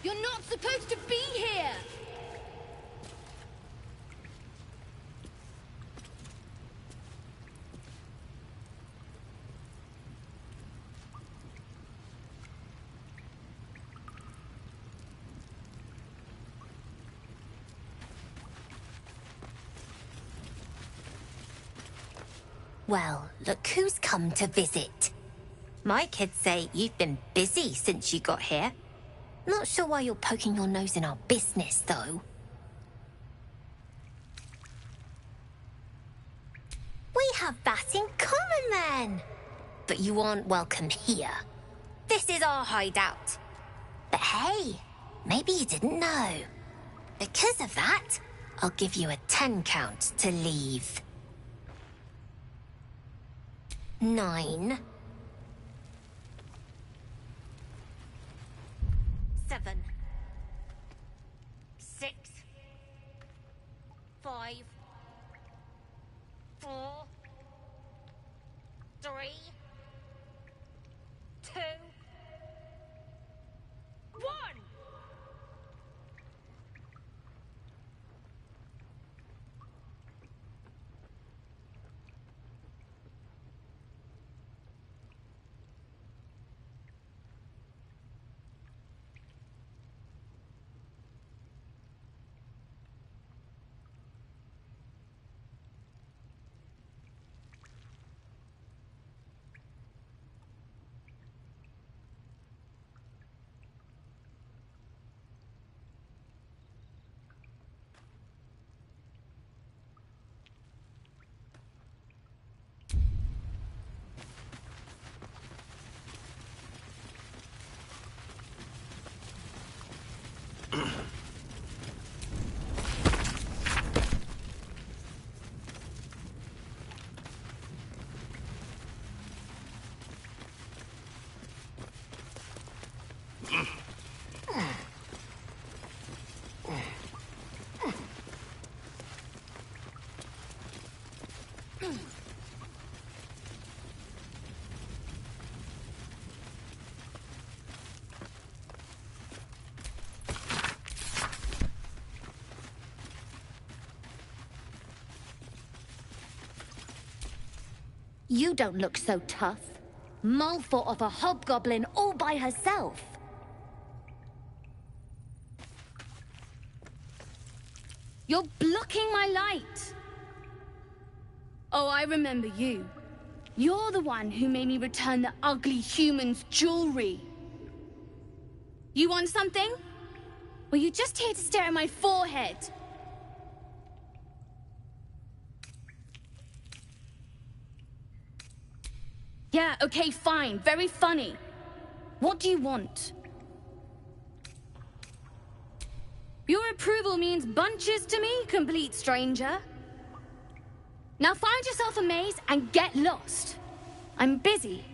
You're not supposed to be here! Well, look who's come to visit. My kids say you've been busy since you got here. Not sure why you're poking your nose in our business, though. We have that in common, then. But you aren't welcome here. This is our hideout. But hey, maybe you didn't know. Because of that, I'll give you a 10 count to leave. 9. 7. 6. 5. 4. 3. 2. 1. You don't look so tough. Mull fought off a hobgoblin all by herself. You're blocking my light. Oh, I remember you. You're the one who made me return the ugly human's jewelry. You want something? Were you just here to stare at my forehead? Yeah, okay, fine. Very funny. What do you want? Your approval means bunches to me, complete stranger. Now find yourself a maze and get lost. I'm busy.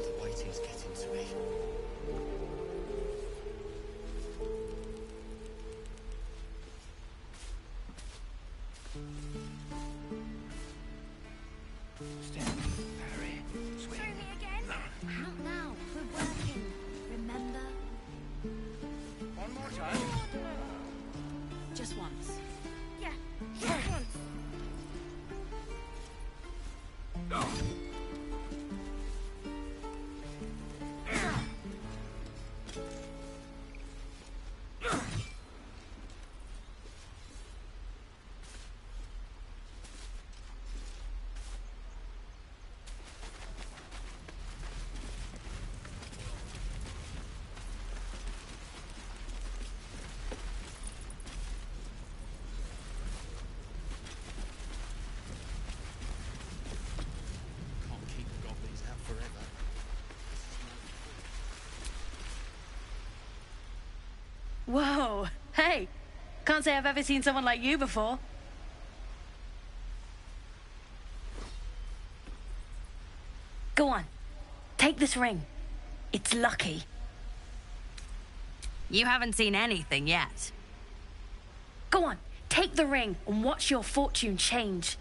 The waiting's getting to me. Out now. We're working. Remember? One more time. Just once. Yeah, just once. Can't keep the goblins out forever. Whoa! Hey! Can't say I've ever seen someone like you before. Go on. Take this ring. It's lucky. You haven't seen anything yet. Go on. Take the ring and watch your fortune change.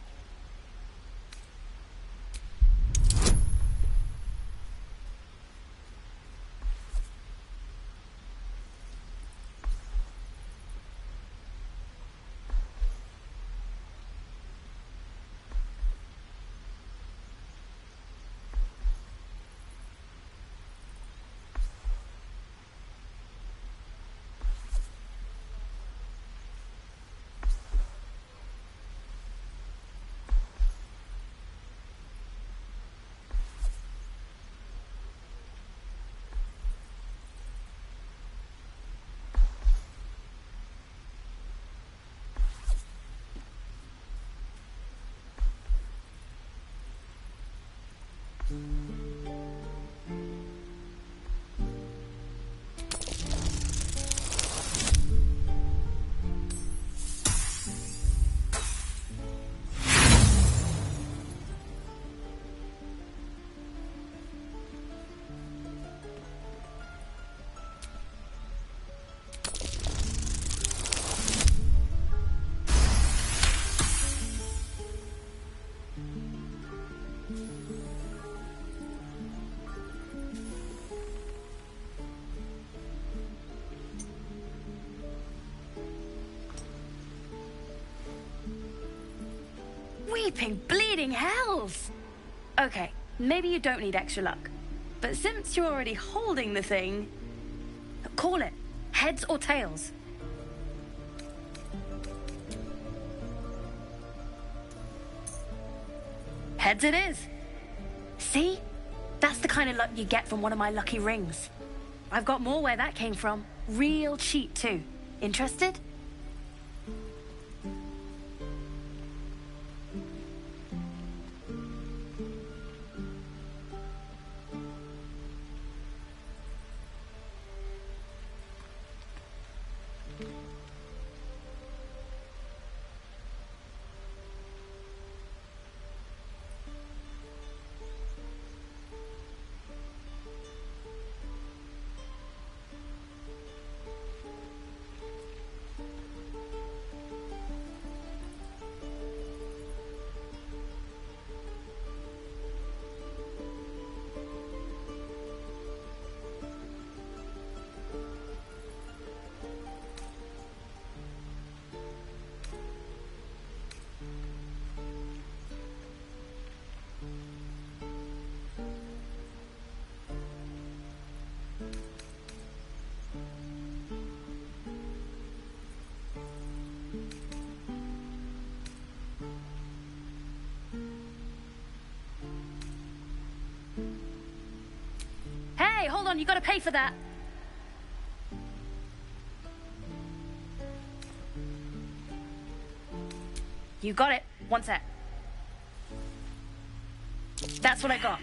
Weeping bleeding hells! Okay, maybe you don't need extra luck. But since you're already holding the thing, call it. Heads or tails. Heads it is. See? That's the kind of luck you get from one of my lucky rings. I've got more where that came from. Real cheap, too. Interested? Hey, hold on, you gotta pay for that. You got it. One sec. That's what I got.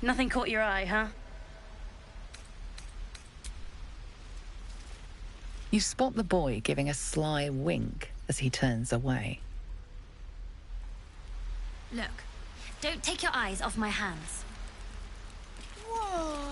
Nothing caught your eye, huh? You spot the boy giving a sly wink as he turns away. Look, don't take your eyes off my hands. Whoa!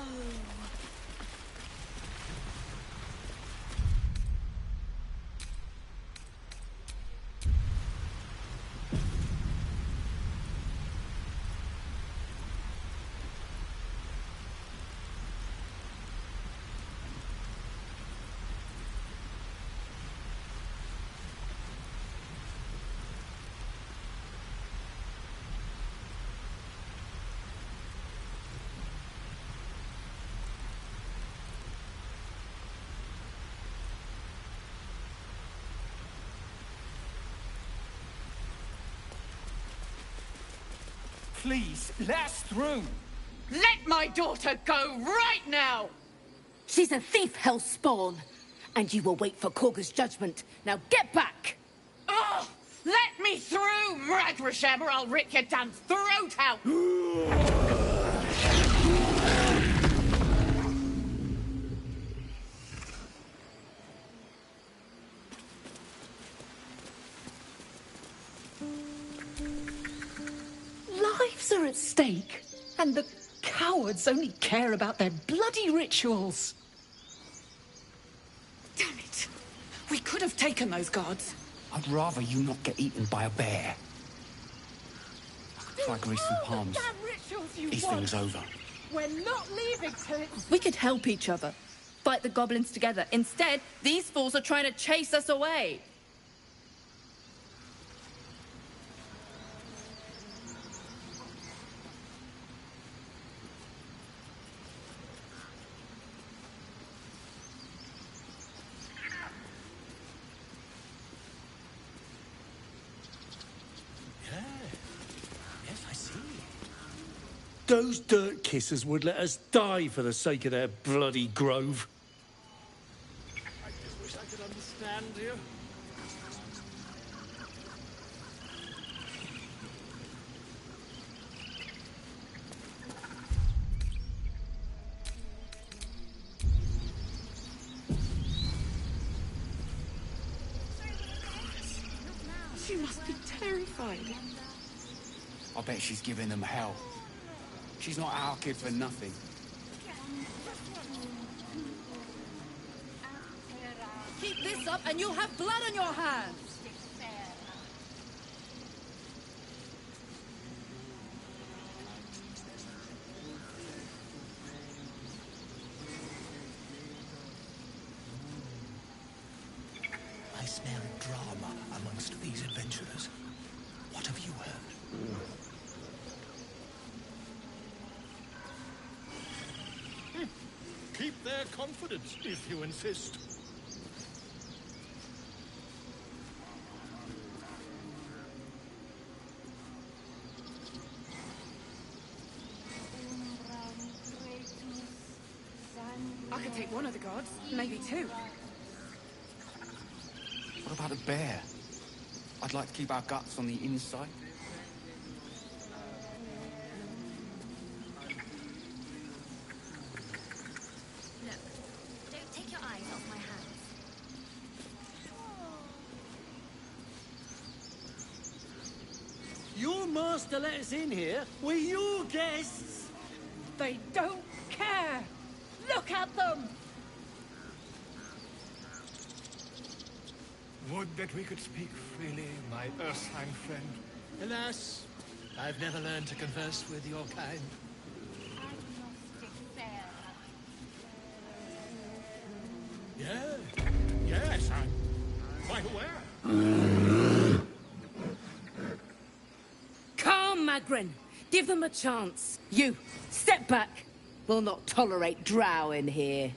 Please, let us through. Let my daughter go right now! She's a thief, hellspawn, and you will wait for Korga's judgment. Now get back! Oh, let me through, Ragrasham, or I'll rip your damn throat out! Lives are at stake, and the cowards only care about their bloody rituals. Damn it! We could have taken those guards. I'd rather you not get eaten by a bear. I could try grease some palms. This thing's over. We're not leaving till it's... We could help each other. Fight the goblins together. Instead, these fools are trying to chase us away. Those dirt kissers would let us die for the sake of their bloody grove. I just wish I could understand you. She must be terrified. I bet she's giving them hell. She's not our kid for nothing. Keep this up and you'll have blood on your hands. I smell drama amongst these adventurers. What have you heard? Keep their confidence, if you insist. one of the gods, maybe two. What about a bear? I'd like to keep our guts on the inside. Look, don't take your eyes off my hands. Your master let us in here. We're your guests. They don't care. Look at them. Would that we could speak freely, my Ursine friend. Alas, I've never learned to converse with your kind. Yes, I'm quite aware. Calm, Magrin. Give them a chance. You, step back. We'll not tolerate drow in here.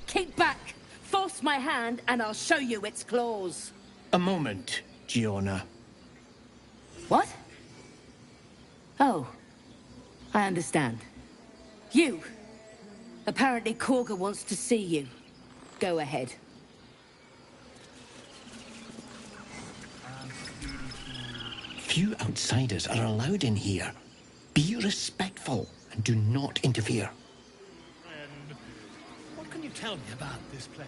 Keep back. Force my hand and I'll show you its claws. A moment, Giona. What? Oh, I understand. You. Apparently Korga wants to see you. Go ahead. Few outsiders are allowed in here. Be respectful and do not interfere. And what can you tell me about this place?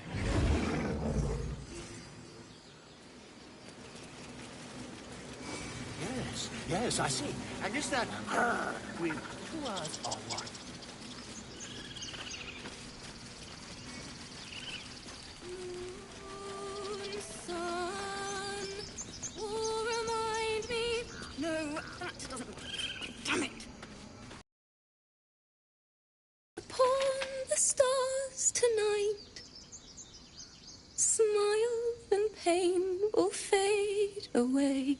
Yes, I see. And is that with 2 R's or what? Sun, will remind me. No, that doesn't work. Damn it. Upon the stars tonight, smile and pain will fade away.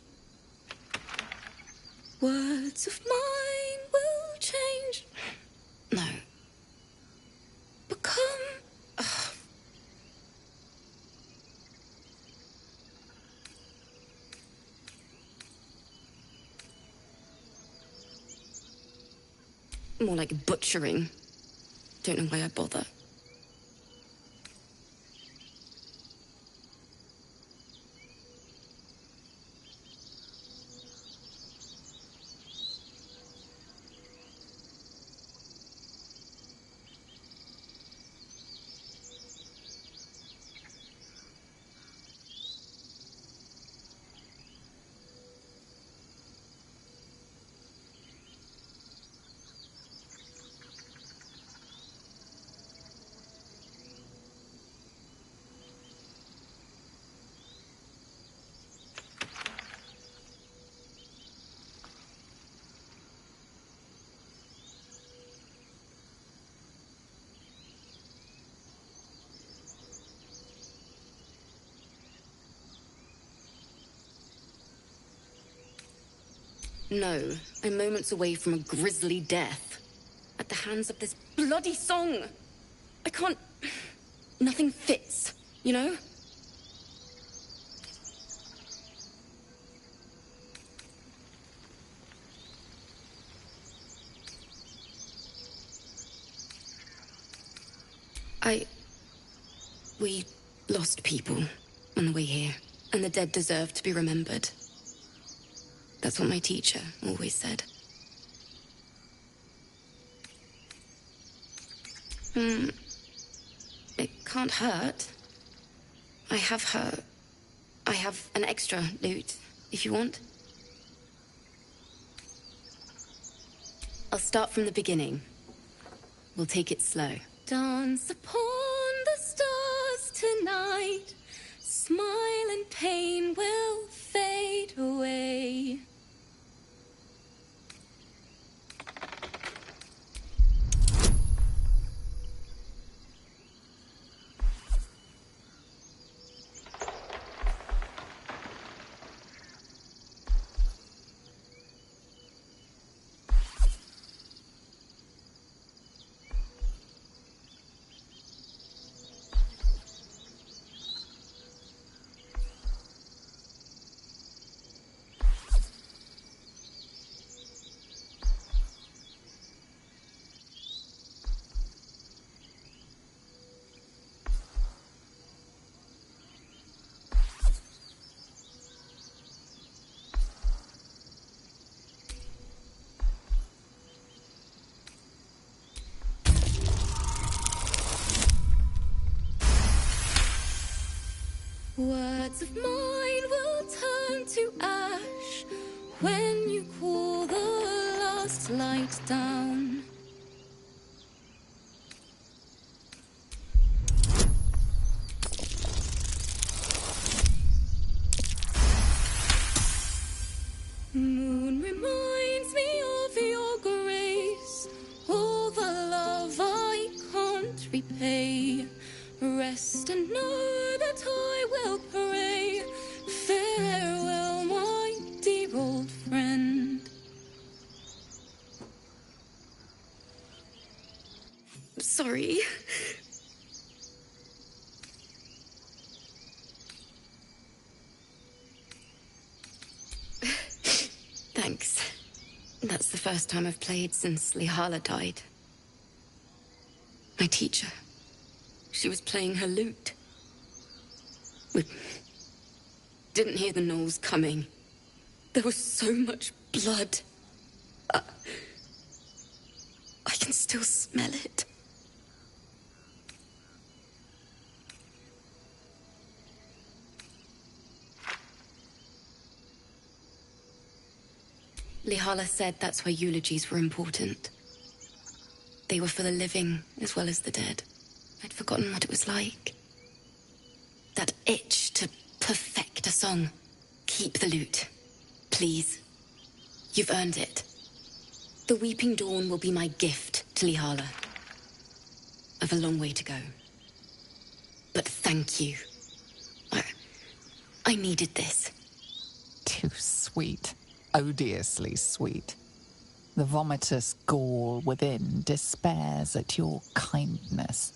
Words of mine will change. No. Become. More like butchering. Don't know why I bother. No, I'm moments away from a grisly death. At the hands of this bloody song. I can't... Nothing fits, you know? We lost people on the way here, and the dead deserve to be remembered. That's what my teacher always said. It can't hurt. I have an extra loot, if you want. I'll start from the beginning. We'll take it slow. Dance upon the stars tonight. Smile and pain will fade away. Words of mine will turn to ash when you call the last light down. Moon reminds me of your grace, all the love I can't repay. Rest and know that I will pray. Farewell, my dear old friend. Sorry. Thanks. That's the first time I've played since Lihala died. My teacher. She was playing her lute. We didn't hear the gnolls coming. There was so much blood. I can still smell it. Lihala said that's why eulogies were important. They were for the living as well as the dead. I'd forgotten what it was like. That itch to perfect a song. Keep the lute, please. You've earned it. The Weeping Dawn will be my gift to Lihala. I've a long way to go. But thank you. I needed this. Too sweet. Odiously sweet. The vomitous gall within despairs at your kindness.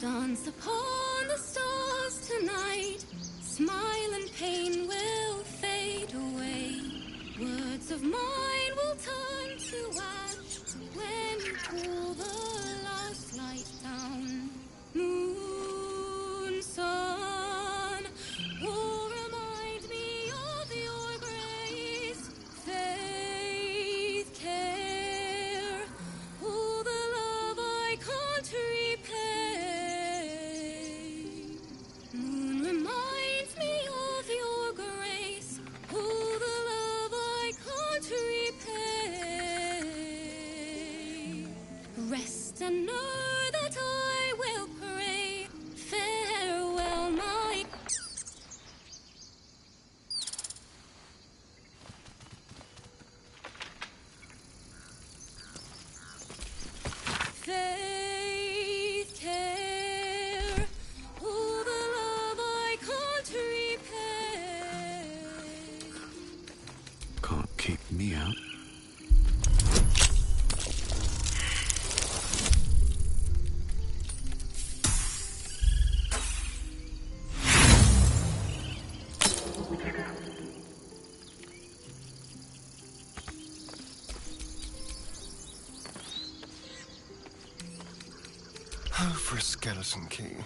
Dance upon the stars tonight. Smile and pain will fade away. Words of mine will turn to ash when you pull the last light down. Moon, sun, will remind me of your grace. Faith, care, all the love I can't repay. Moon reminds me of your grace, all the love I can't repay. Rest and know that I will pray. Farewell, my... Faith, care, all the love I can't repay. Can't keep me out. Oh, for a skeleton key.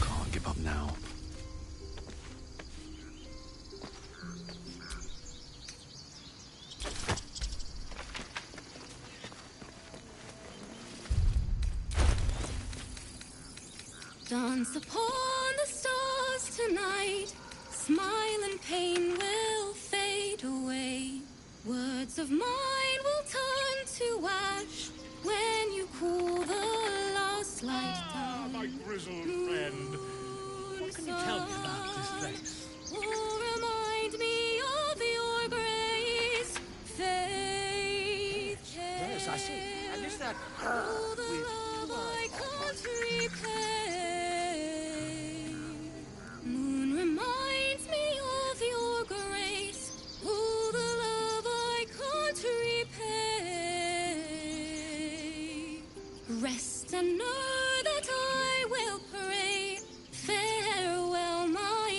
Can't give up now. Dance upon the stars tonight. Smile and pain will fade away. Words of mine will turn to ash when you cool the last light down. My grizzled friend. What can you tell me about this place? Remind me of your grace, faith, care. Yes, I see. And is that all the with love I can't repay. Moon reminds me of your grace, all the love I can't repay. Rest and know that I will pray. Farewell, my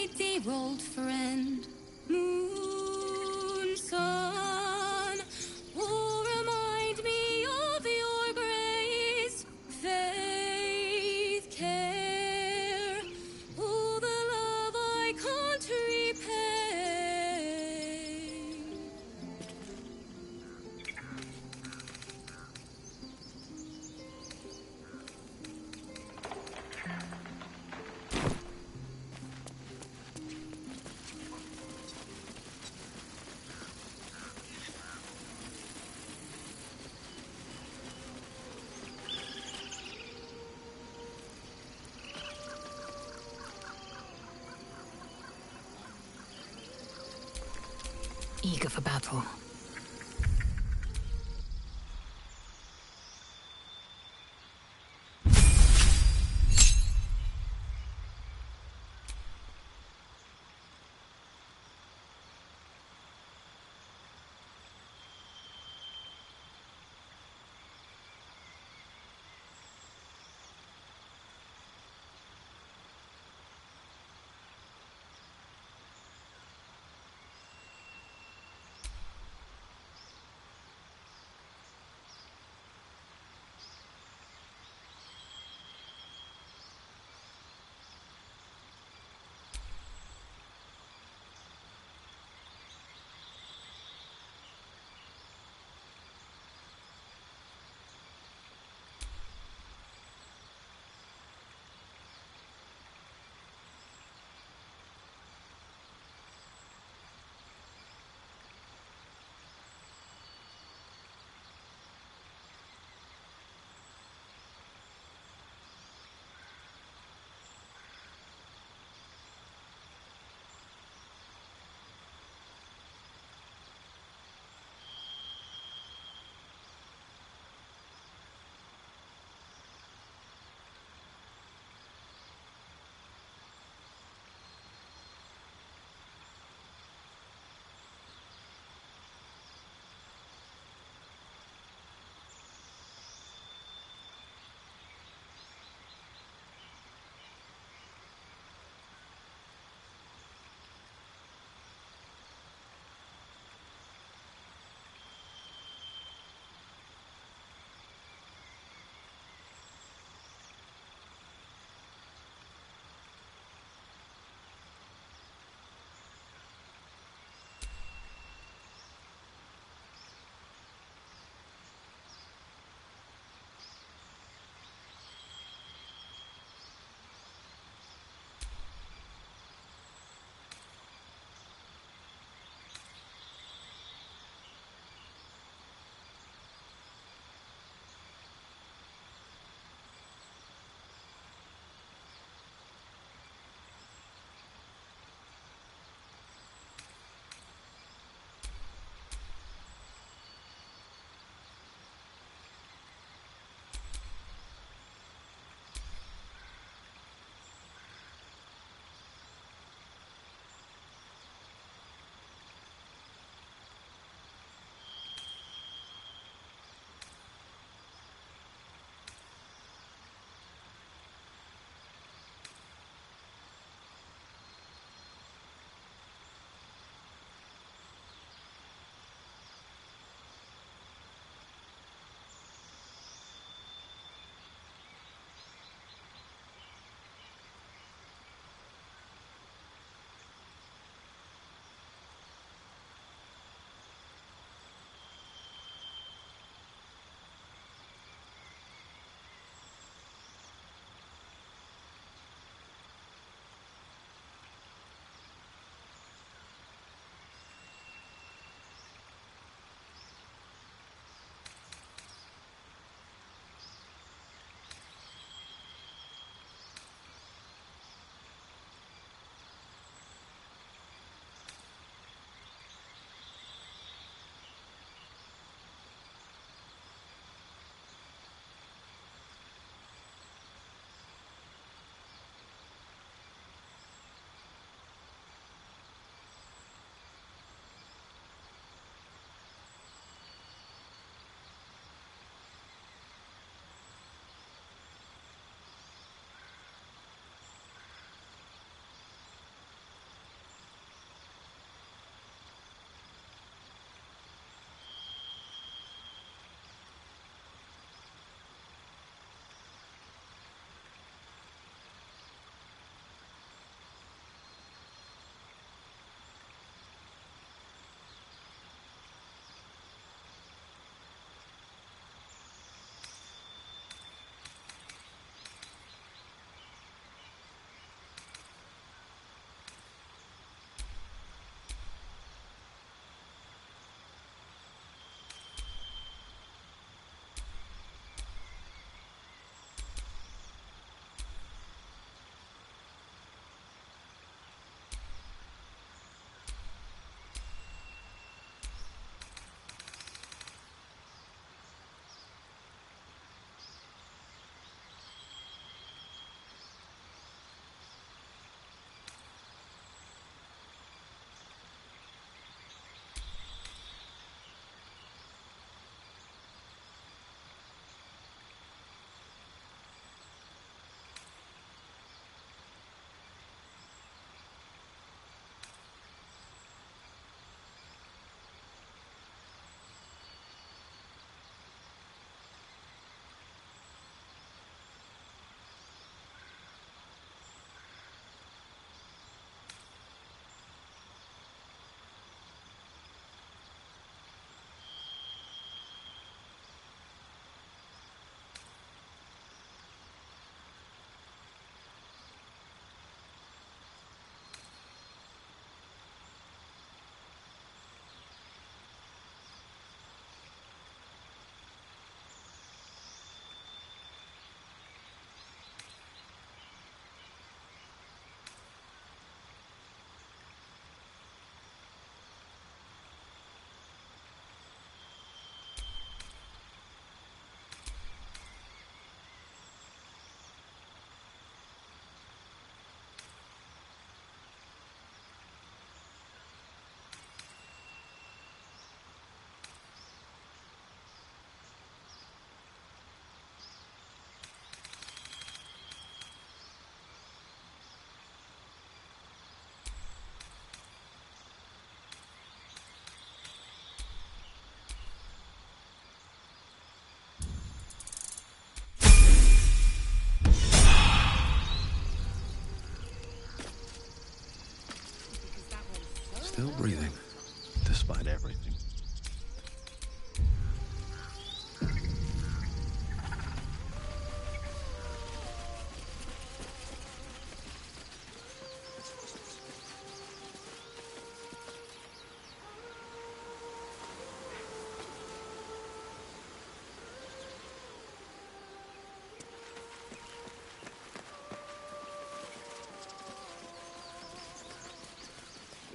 eager for battle.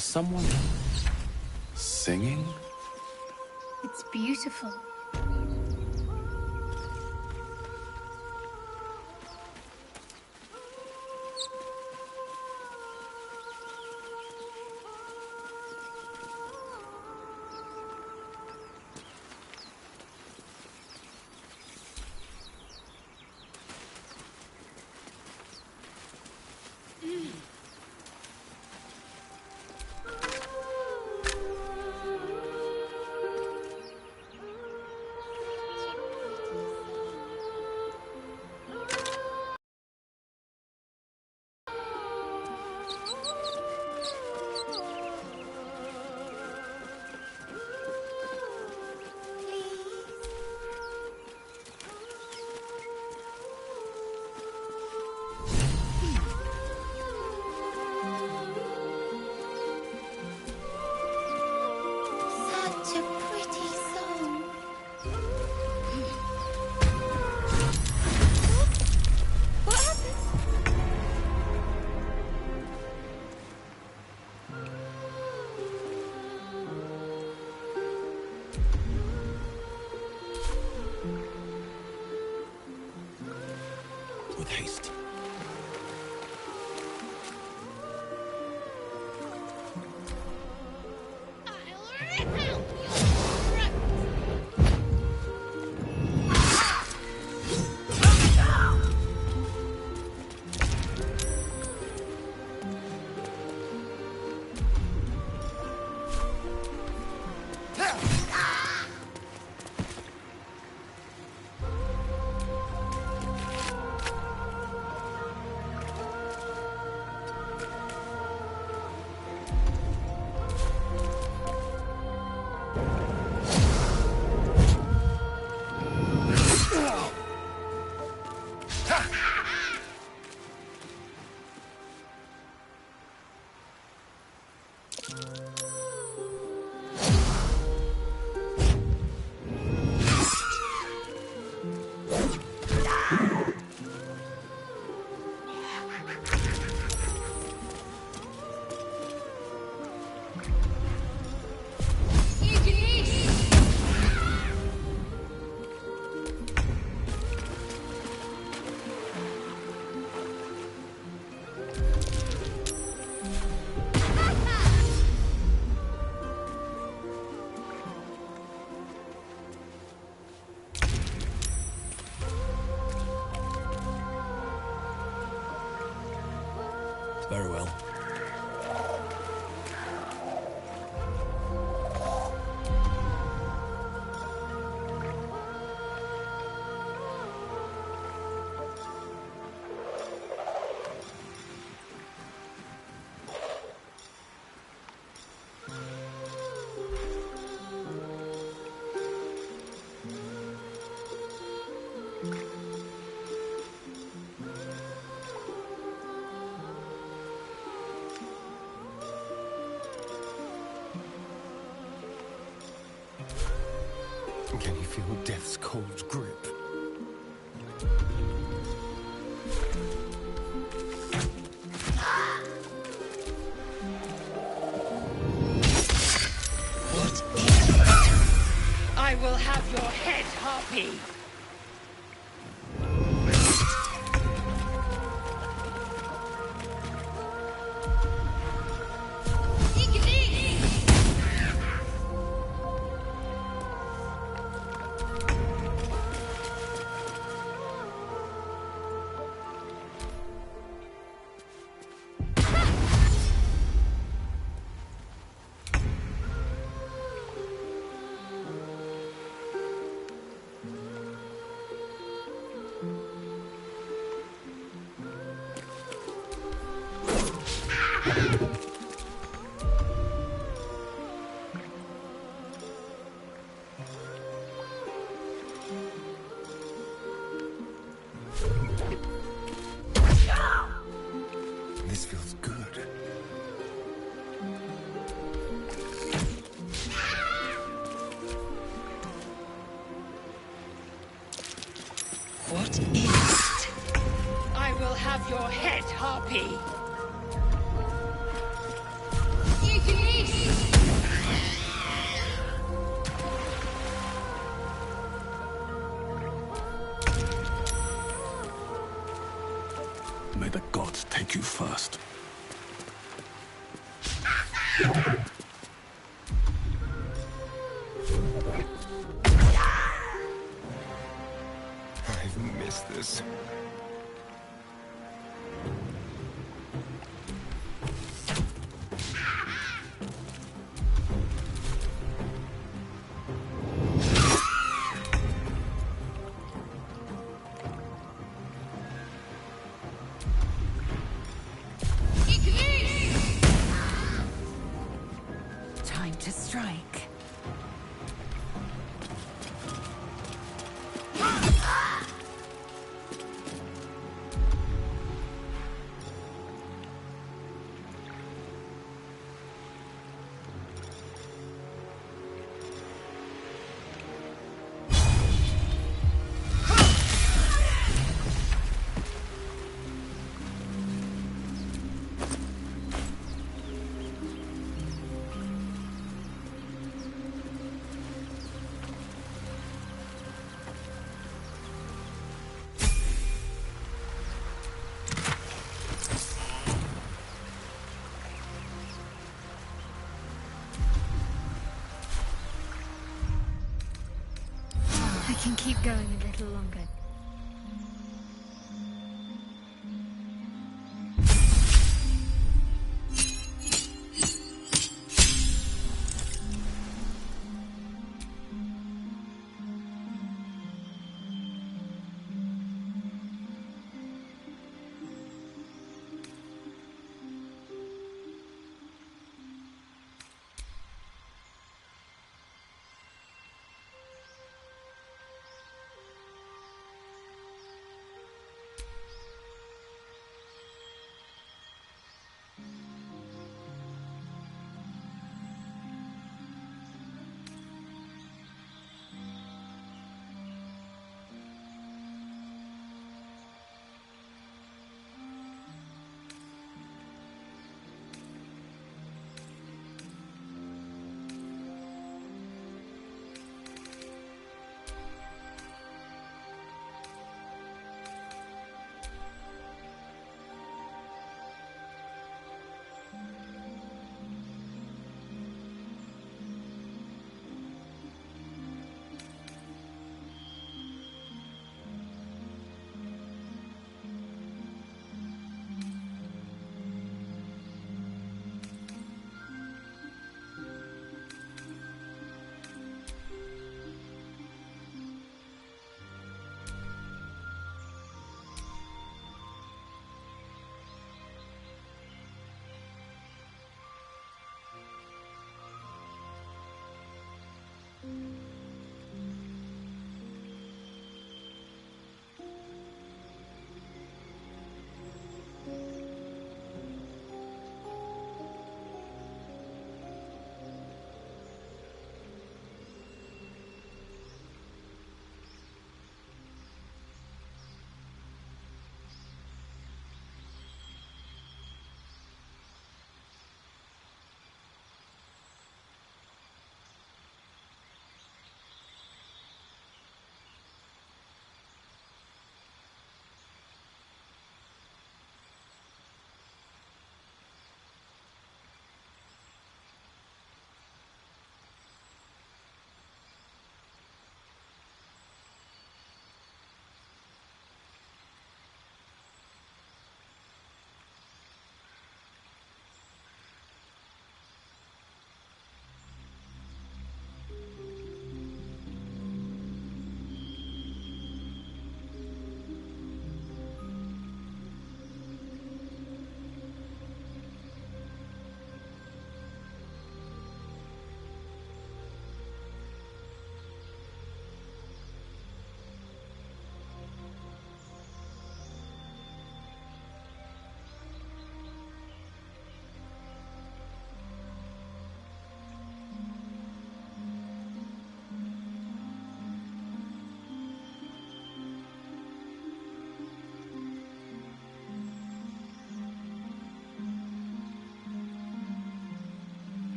Is someone singing? It's beautiful. Such a pretty song. What happened? With haste. Very well. Can you feel death's cold grip? What is it? I will have your head, Harpy. This feels good. What is it? I will have your head, Harpy. strike you first. I've missed this. Time to strike. I can keep going a little longer.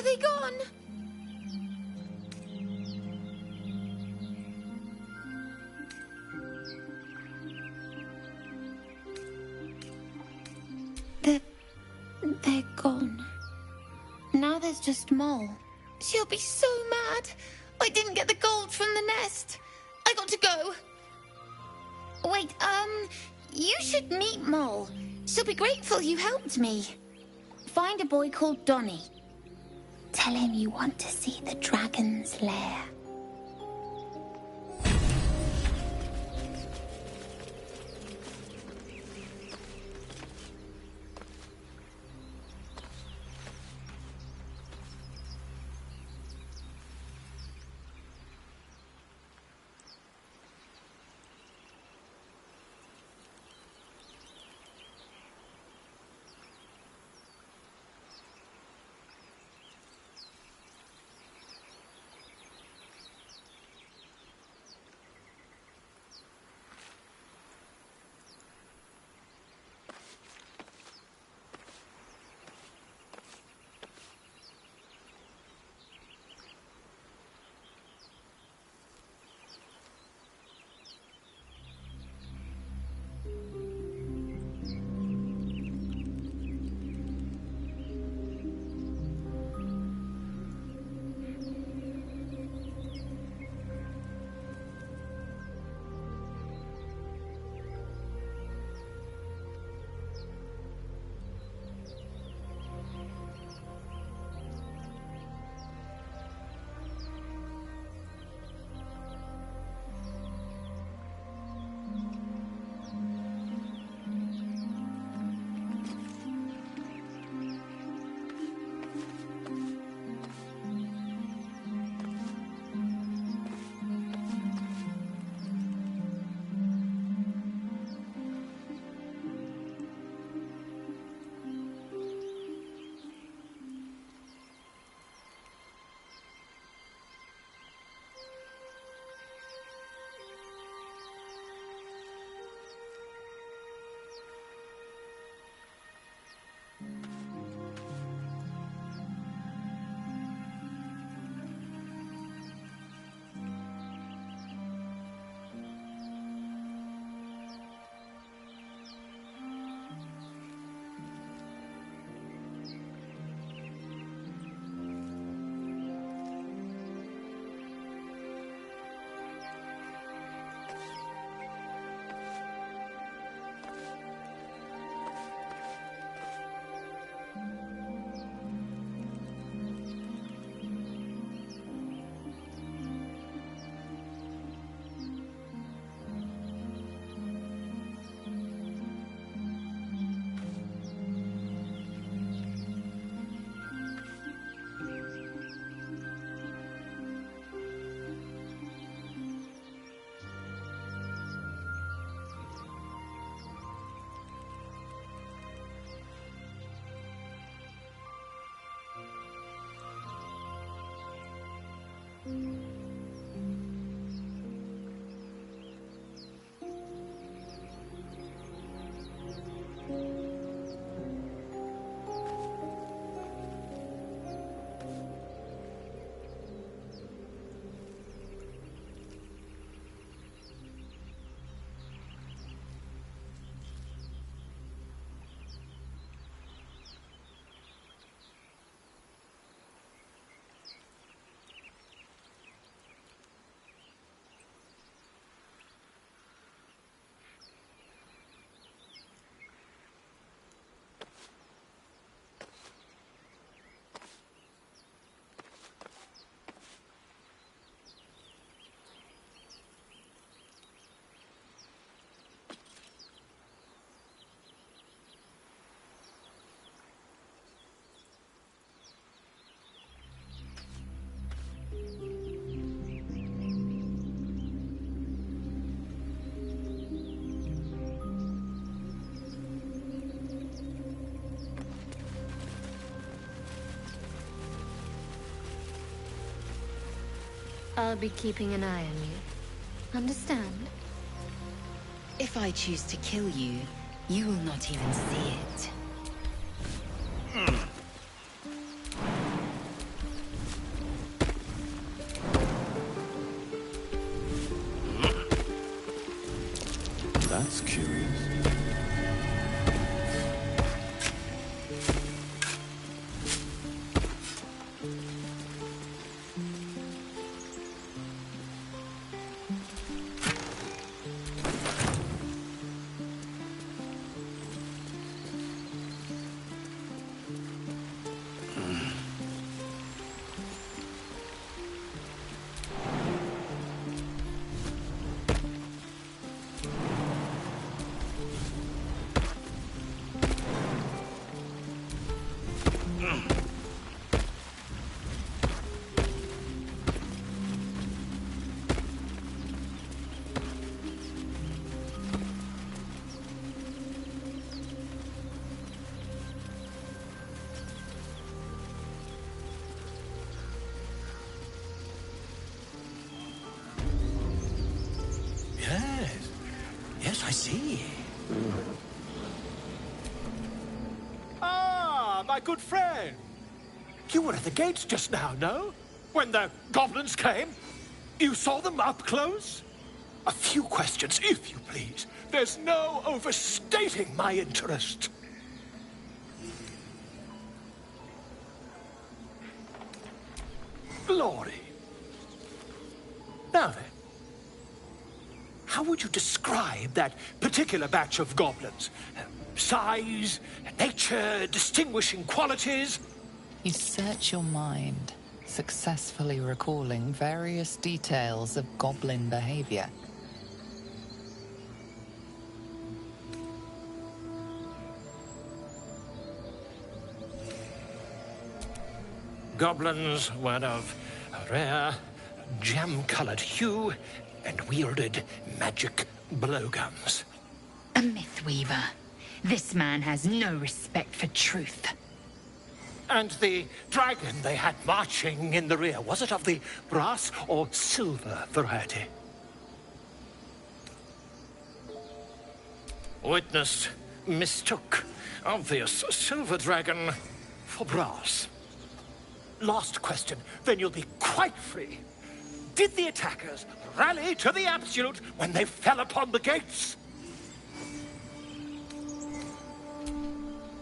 they gone? They're gone. Now there's just Mole. She'll be so mad. I didn't get the gold from the nest. I got to go. Wait, you should meet Mole. She'll be grateful you helped me. Find a boy called Donny. Tell him you want to see the dragon's lair. I'll be keeping an eye on you. Understand? If I choose to kill you, you will not even see it. That's curious. Yes. Yes, I see. Ah, my good friend. You were at the gates just now, no? When the goblins came? You saw them up close? A few questions, if you please. There's no overstating my interest. Glory. Now then, how would you describe that particular batch of goblins? Size, nature, distinguishing qualities? You search your mind, successfully recalling various details of goblin behavior. Goblins were of a rare, jam-colored hue and wielded magic blowguns. A mythweaver. This man has no respect for truth. And the dragon they had marching in the rear, was it of the brass or silver variety? Witness mistook obvious silver dragon for brass. Last question, then you'll be quite free. Did the attackers rally to the absolute when they fell upon the gates?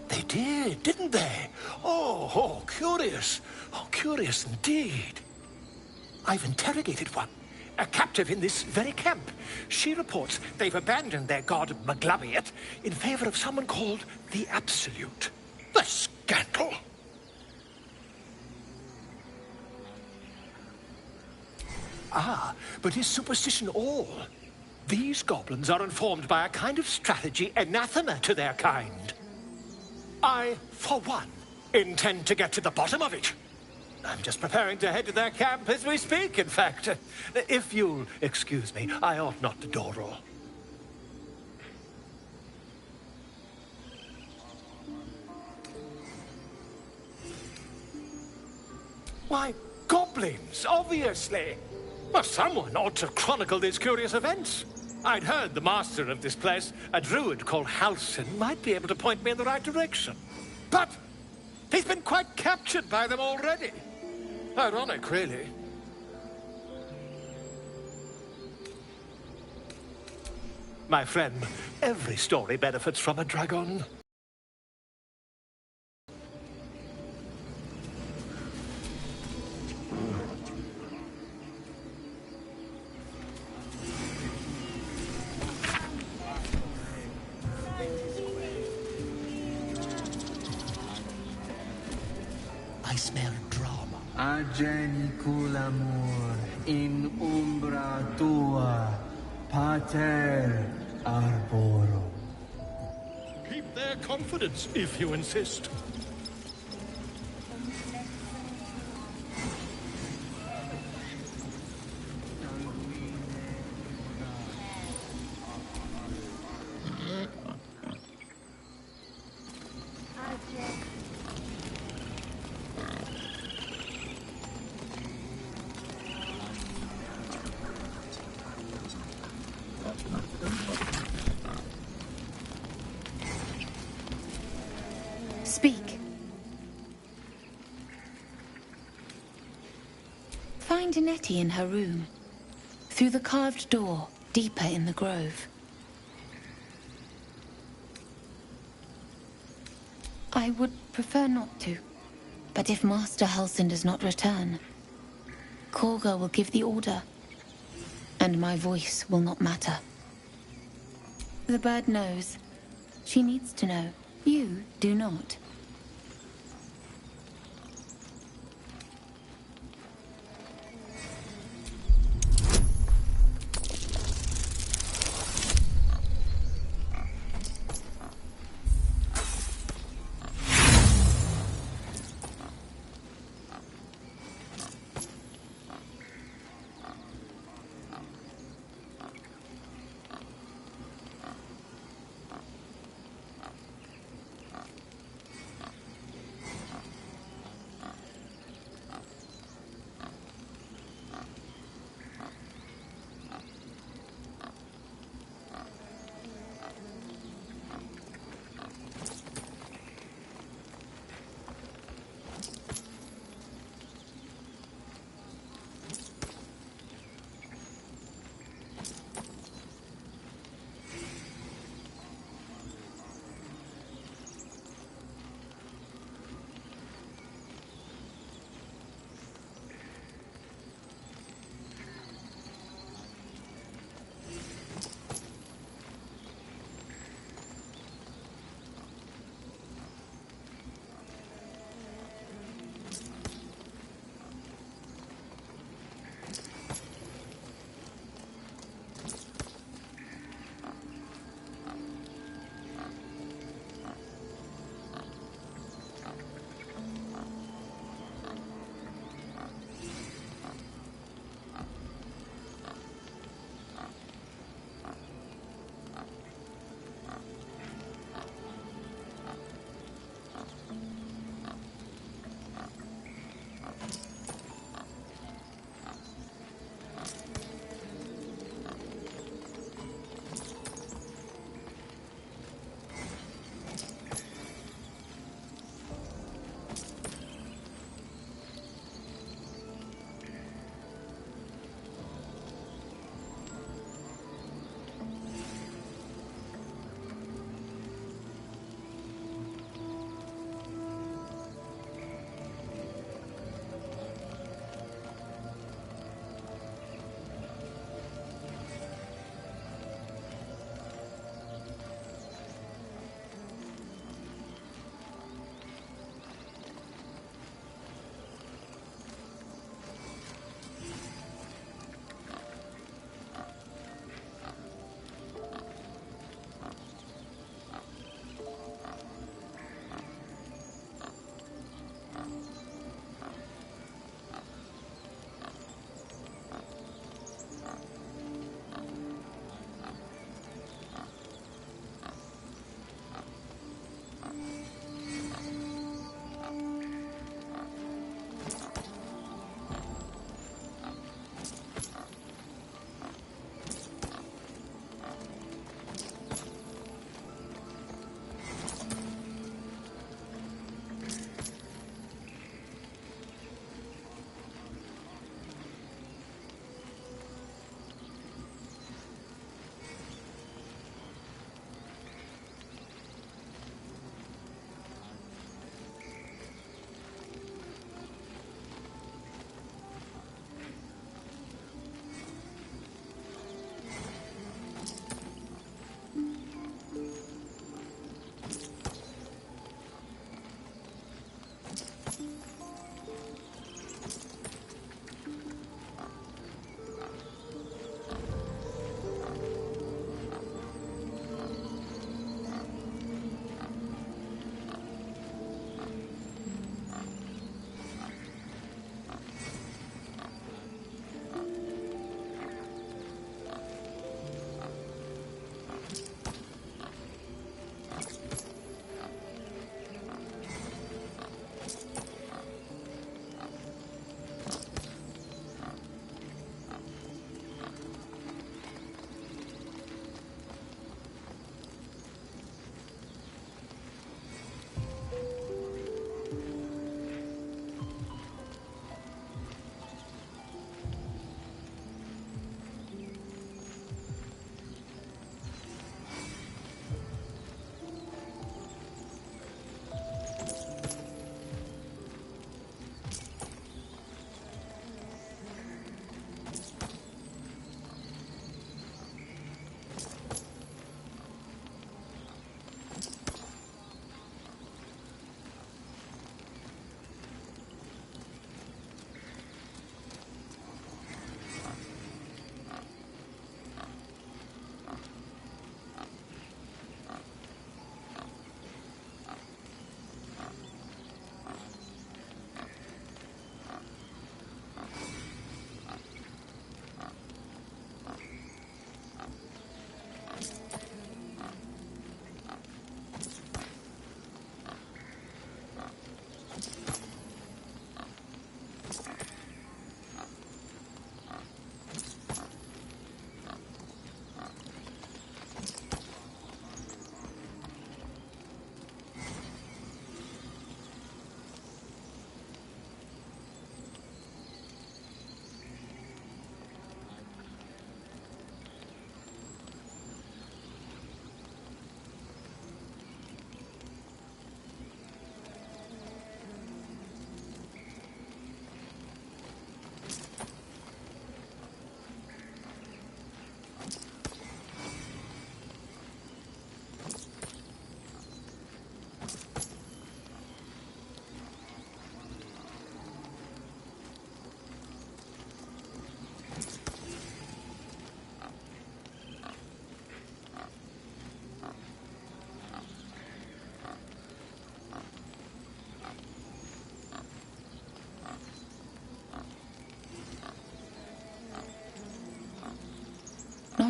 They did, didn't they? Oh, curious. Oh, curious indeed. I've interrogated one, a captive in this very camp. She reports they've abandoned their god Maglabiet in favor of someone called the Absolute. The scandal! Ah, but is superstition all? These goblins are informed by a kind of strategy anathema to their kind. I, for one, intend to get to the bottom of it. I'm just preparing to head to their camp as we speak, in fact. If you'll excuse me, I ought not to door roll. Why, goblins, obviously. Well, someone ought to chronicle these curious events. I'd heard the master of this place, a druid called Halsin, might be able to point me in the right direction. But he's been quite captured by them already. Ironic, really. My friend, every story benefits from a dragon. I smell drama. Agenicul amor in umbra tua, pater arborum. Keep their confidence, if you insist. Speak. Find Nettie in her room. Through the carved door, deeper in the grove. I would prefer not to. But if Master Halsin does not return, Korga will give the order, and my voice will not matter. The bird knows. She needs to know. You do not.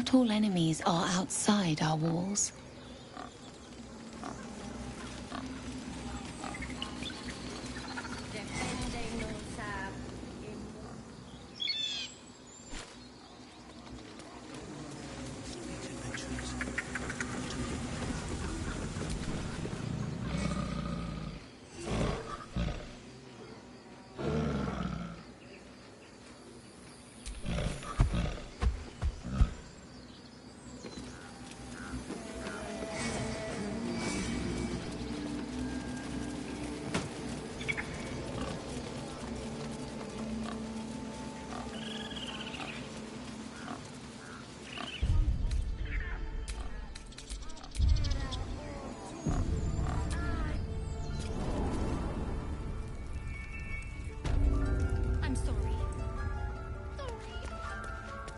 Not all enemies are outside our walls.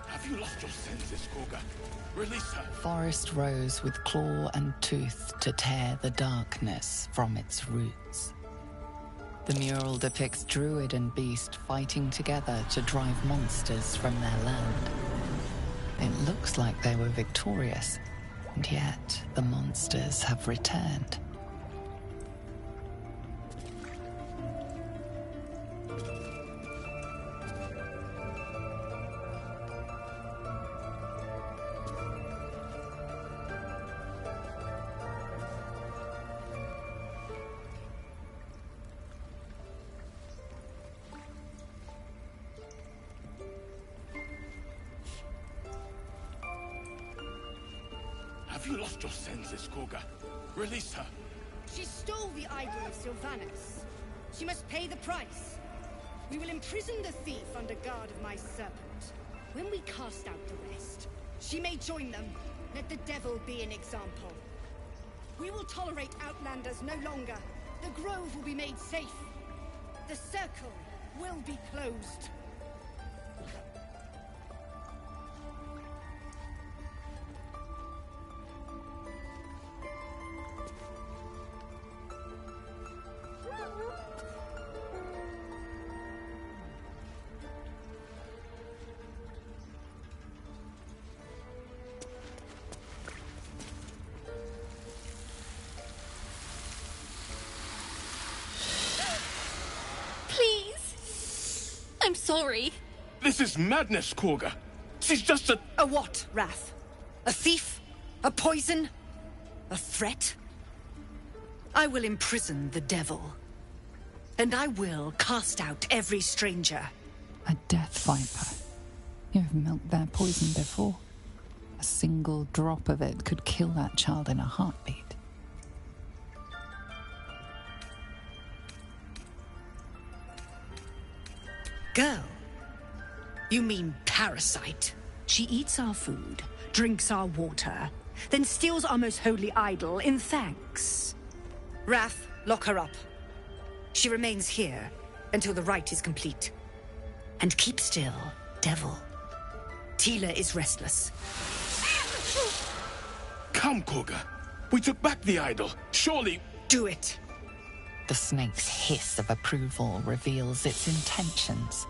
Have you lost your senses, Koga? Release her. Forest rose with claw and tooth to tear the darkness from its roots. The mural depicts druid and beast fighting together to drive monsters from their land. It looks like they were victorious, and yet the monsters have returned. Have you lost your senses, Koga? Release her. She stole the idol of Sylvanus. She must pay the price. We will imprison the thief under guard of my serpent. When we cast out the rest, she may join them. Let the devil be an example. We will tolerate outlanders no longer. The grove will be made safe. The circle will be closed. I'm sorry. This is madness, Koga. She's just a... A what, Wrath? A thief? A poison? A threat? I will imprison the devil. And I will cast out every stranger. A death viper. You have milked their poison before. A single drop of it could kill that child in a heartbeat. Girl? You mean parasite? She eats our food, drinks our water, then steals our most holy idol in thanks. Wrath, lock her up. She remains here until the rite is complete. And keep still, devil. Tila is restless. Come, Koga. We took back the idol. Surely... Do it. The snake's hiss of approval reveals its intentions.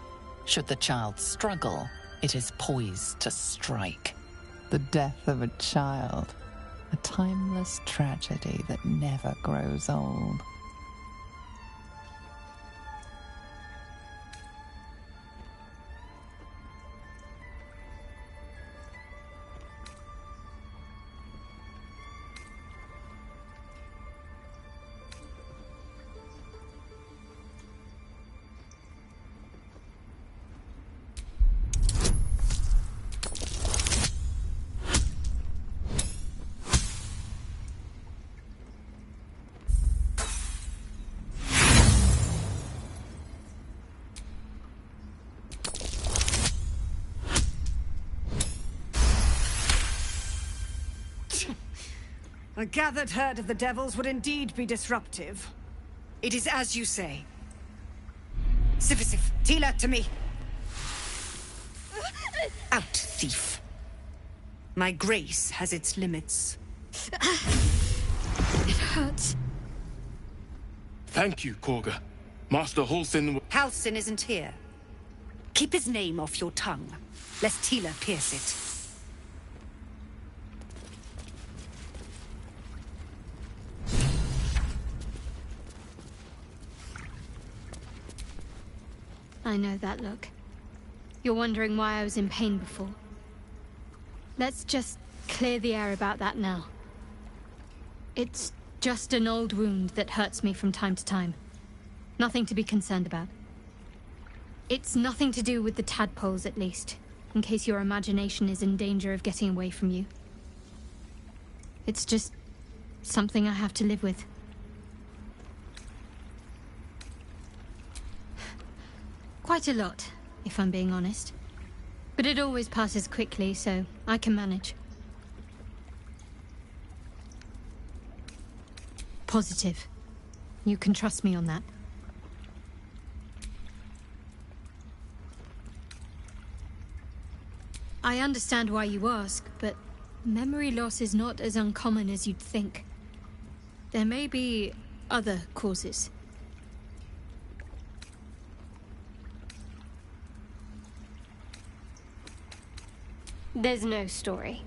Should the child struggle, it is poised to strike. The death of a child. A timeless tragedy that never grows old. A gathered herd of the devils would indeed be disruptive. It is as you say. Sifisif, Tila, to me. Out, thief. My grace has its limits. It hurts. Thank you, Koga. Master Halsin... Halsin isn't here. Keep his name off your tongue, lest Tila pierce it. I know that look. You're wondering why I was in pain before. Let's just clear the air about that now. It's just an old wound that hurts me from time to time. Nothing to be concerned about. It's nothing to do with the tadpoles, at least, in case your imagination is in danger of getting away from you. It's just something I have to live with. Quite a lot, if I'm being honest. But it always passes quickly, so I can manage. Positive. You can trust me on that. I understand why you ask, but memory loss is not as uncommon as you'd think. There may be other causes. There's no story.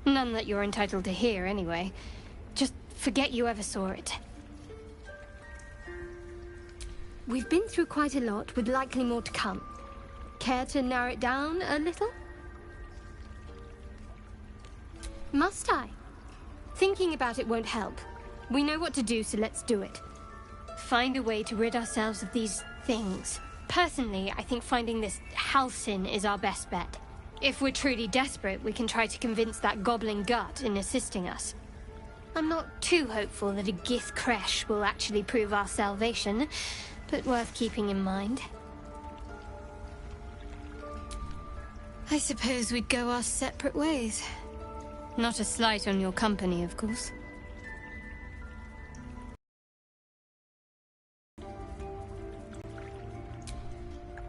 None that you're entitled to hear, anyway. Just forget you ever saw it. We've been through quite a lot, with likely more to come. Care to narrow it down a little? Must I? Thinking about it won't help. We know what to do, so let's do it. Find a way to rid ourselves of these things. Personally, I think finding this Halcyon is our best bet. If we're truly desperate, we can try to convince that goblin gut in assisting us. I'm not too hopeful that a Gith Kresh will actually prove our salvation, but worth keeping in mind. I suppose we'd go our separate ways. Not a slight on your company, of course.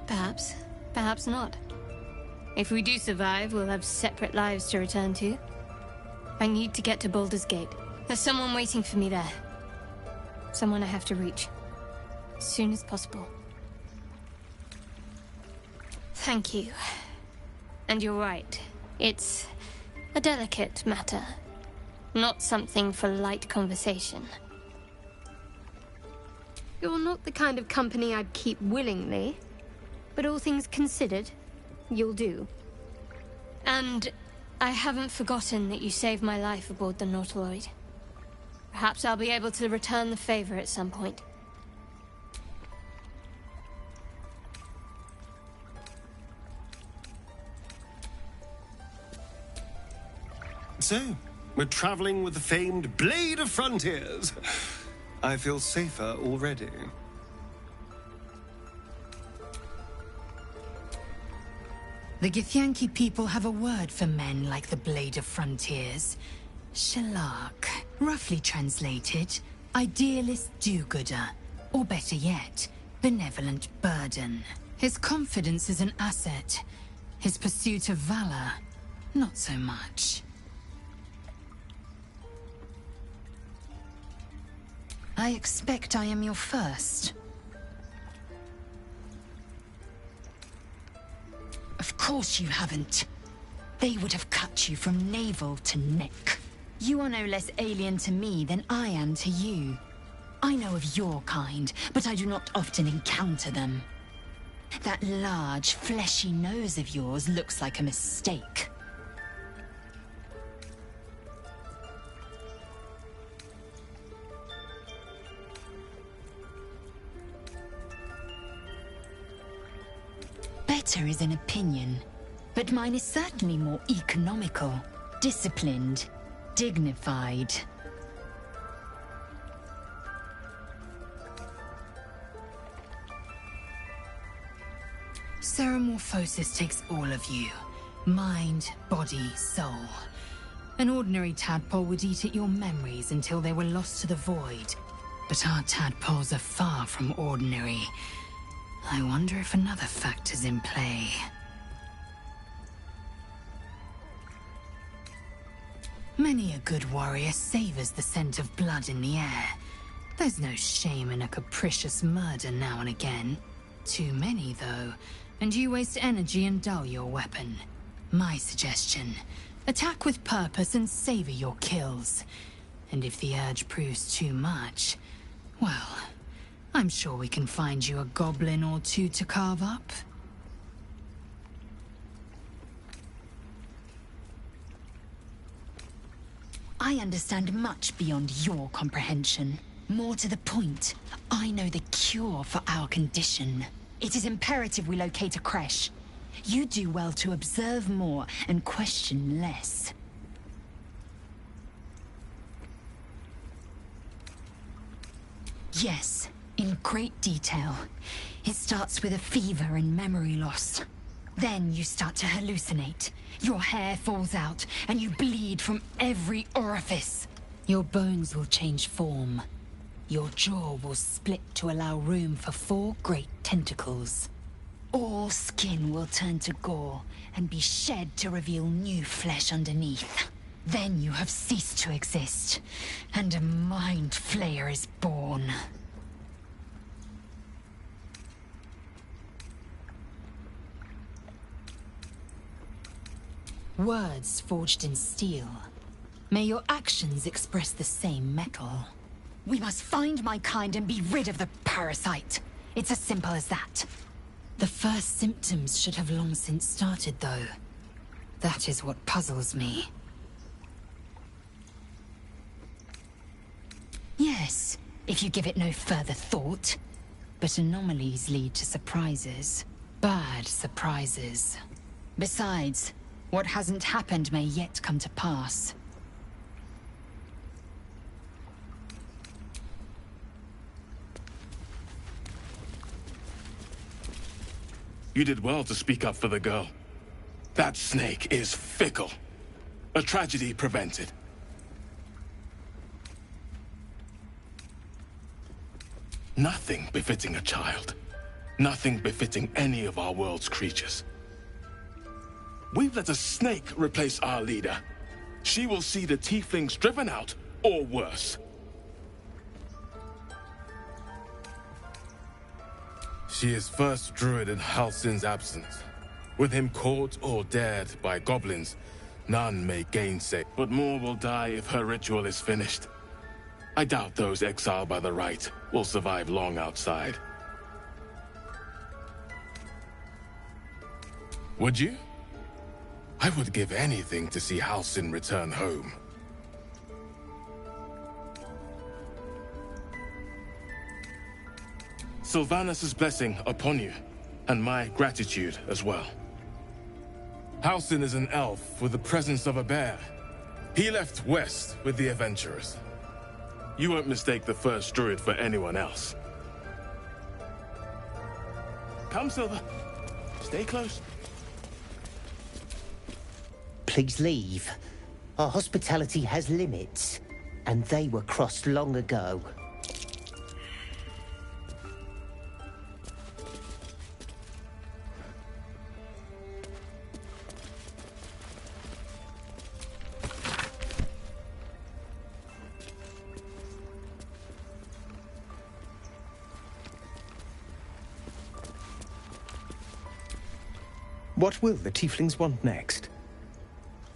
Perhaps. Perhaps not. If we do survive, we'll have separate lives to return to. I need to get to Baldur's Gate. There's someone waiting for me there. Someone I have to reach. As soon as possible. Thank you. And you're right. It's a delicate matter. Not something for light conversation. You're not the kind of company I'd keep willingly, but all things considered, you'll do. And I haven't forgotten that you saved my life aboard the Nautiloid. Perhaps I'll be able to return the favor at some point. So, we're traveling with the famed Blade of Frontiers. I feel safer already. The Githyanki people have a word for men like the Blade of Frontiers. Shalak. Roughly translated, idealist do-gooder. Or better yet, benevolent burden. His confidence is an asset. His pursuit of valor, not so much. I expect I am your first. Of course you haven't. They would have cut you from navel to neck. You are no less alien to me than I am to you. I know of your kind, but I do not often encounter them. That large, fleshy nose of yours looks like a mistake. Better is an opinion, but mine is certainly more economical, disciplined, dignified. Ceramorphosis takes all of you. Mind, body, soul. An ordinary tadpole would eat at your memories until they were lost to the void. But our tadpoles are far from ordinary. I wonder if another factor's in play. Many a good warrior savors the scent of blood in the air. There's no shame in a capricious murder now and again. Too many, though, and you waste energy and dull your weapon. My suggestion, attack with purpose and savor your kills. And if the urge proves too much, well, I'm sure we can find you a goblin or two to carve up. I understand much beyond your comprehension. More to the point, I know the cure for our condition. It is imperative we locate a creche. You do well to observe more and question less. Yes, in great detail. It starts with a fever and memory loss. Then you start to hallucinate. Your hair falls out, and you bleed from every orifice. Your bones will change form. Your jaw will split to allow room for 4 great tentacles. All skin will turn to gore and be shed to reveal new flesh underneath. Then you have ceased to exist, and a mind flayer is born. Words forged in steel. May your actions express the same metal. We must find my kind and be rid of the parasite. It's as simple as that. The first symptoms should have long since started, though. That is what puzzles me. Yes, if you give it no further thought. But anomalies lead to surprises. Bad surprises. Besides, what hasn't happened may yet come to pass. You did well to speak up for the girl. That snake is fickle. A tragedy prevented. Nothing befitting a child. Nothing befitting any of our world's creatures. We've let a snake replace our leader. She will see the tieflings driven out, or worse. She is first druid in Halsin's absence. With him caught or dared by goblins, none may gainsay. But more will die if her ritual is finished. I doubt those exiled by the right will survive long outside. Would you? I would give anything to see Halsin return home. Sylvanus' blessing upon you, and my gratitude as well. Halsin is an elf with the presence of a bear. He left west with the adventurers. You won't mistake the first druid for anyone else. Come, Silver. Stay close. Please leave. Our hospitality has limits, and they were crossed long ago. What will the tieflings want next?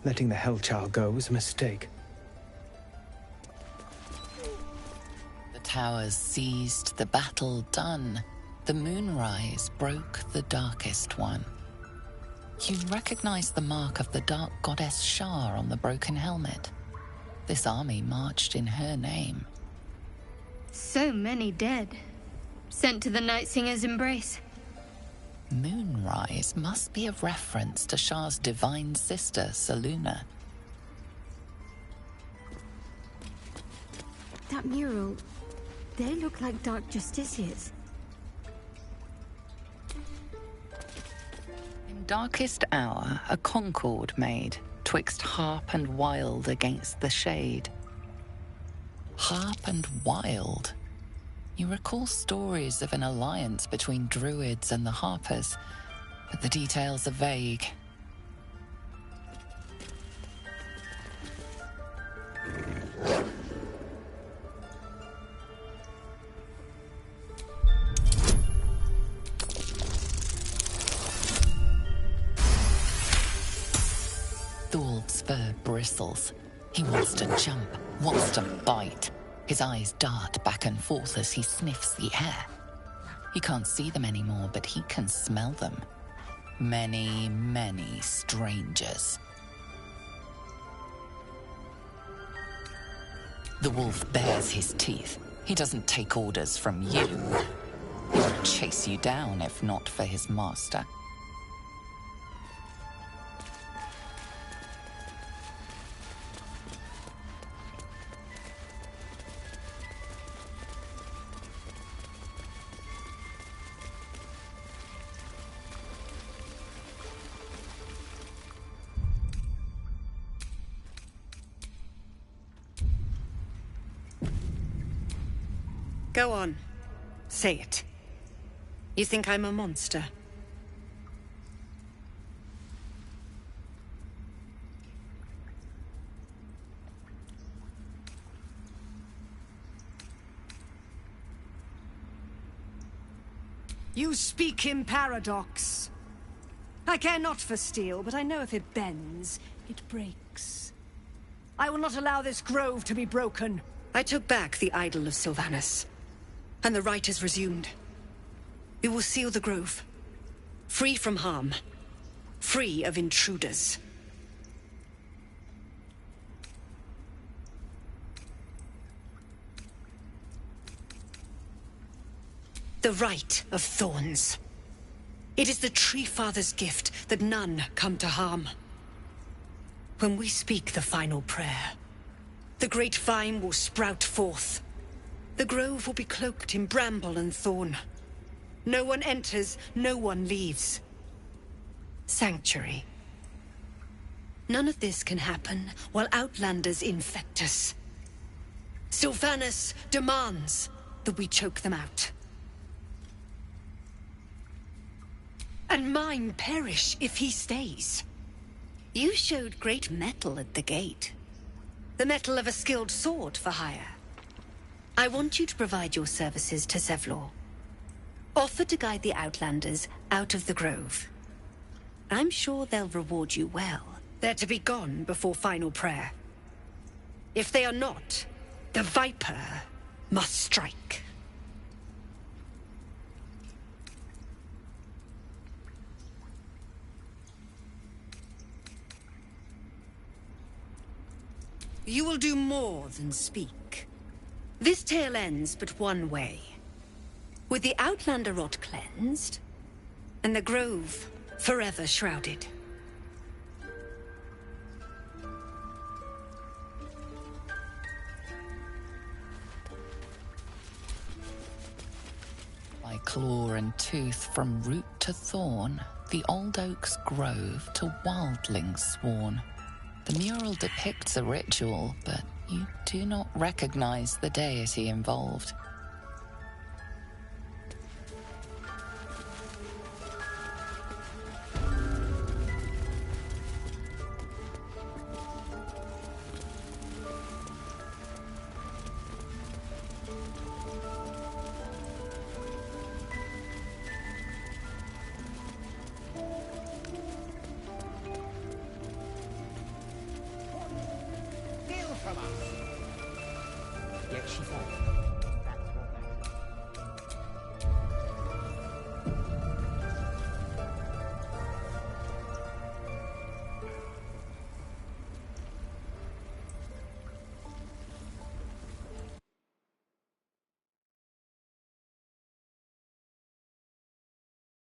Letting the Hellchild go was a mistake. The towers seized, the battle done. The moonrise broke the darkest one. You recognize the mark of the dark goddess Shar on the broken helmet. This army marched in her name. So many dead. Sent to the Night Singer's embrace. Moonrise must be a reference to Shar's divine sister, Selûne. That mural, they look like Dark Justiciars. In darkest hour, a concord made, twixt harp and wild against the shade. Harp and wild. You recall stories of an alliance between druids and the Harpers, but the details are vague. Thord's fur bristles. He wants to jump, wants to bite. His eyes dart back and forth as he sniffs the air. He can't see them anymore, but he can smell them. Many, many strangers. The wolf bares his teeth. He doesn't take orders from you. He would chase you down if not for his master. Go on. Say it. You think I'm a monster? You speak in paradox. I care not for steel, but I know if it bends, it breaks. I will not allow this grove to be broken. I took back the idol of Sylvanus, and the rite is resumed. We will seal the grove, free from harm, free of intruders. The rite of thorns. It is the Tree Father's gift that none come to harm. When we speak the final prayer, the great vine will sprout forth. The grove will be cloaked in bramble and thorn. No one enters, no one leaves. Sanctuary. None of this can happen while Outlanders infect us. Sylvanus demands that we choke them out. And mine perish if he stays. You showed great mettle at the gate. The mettle of a skilled sword for hire. I want you to provide your services to Zevlor. Offer to guide the Outlanders out of the grove. I'm sure they'll reward you well. They're to be gone before final prayer. If they are not, the Viper must strike. You will do more than speak. This tale ends but one way. With the Outlander rot cleansed, and the grove forever shrouded. By claw and tooth from root to thorn, the old oak's grove to wildlings sworn. The mural depicts a ritual, but you do not recognize the deity involved.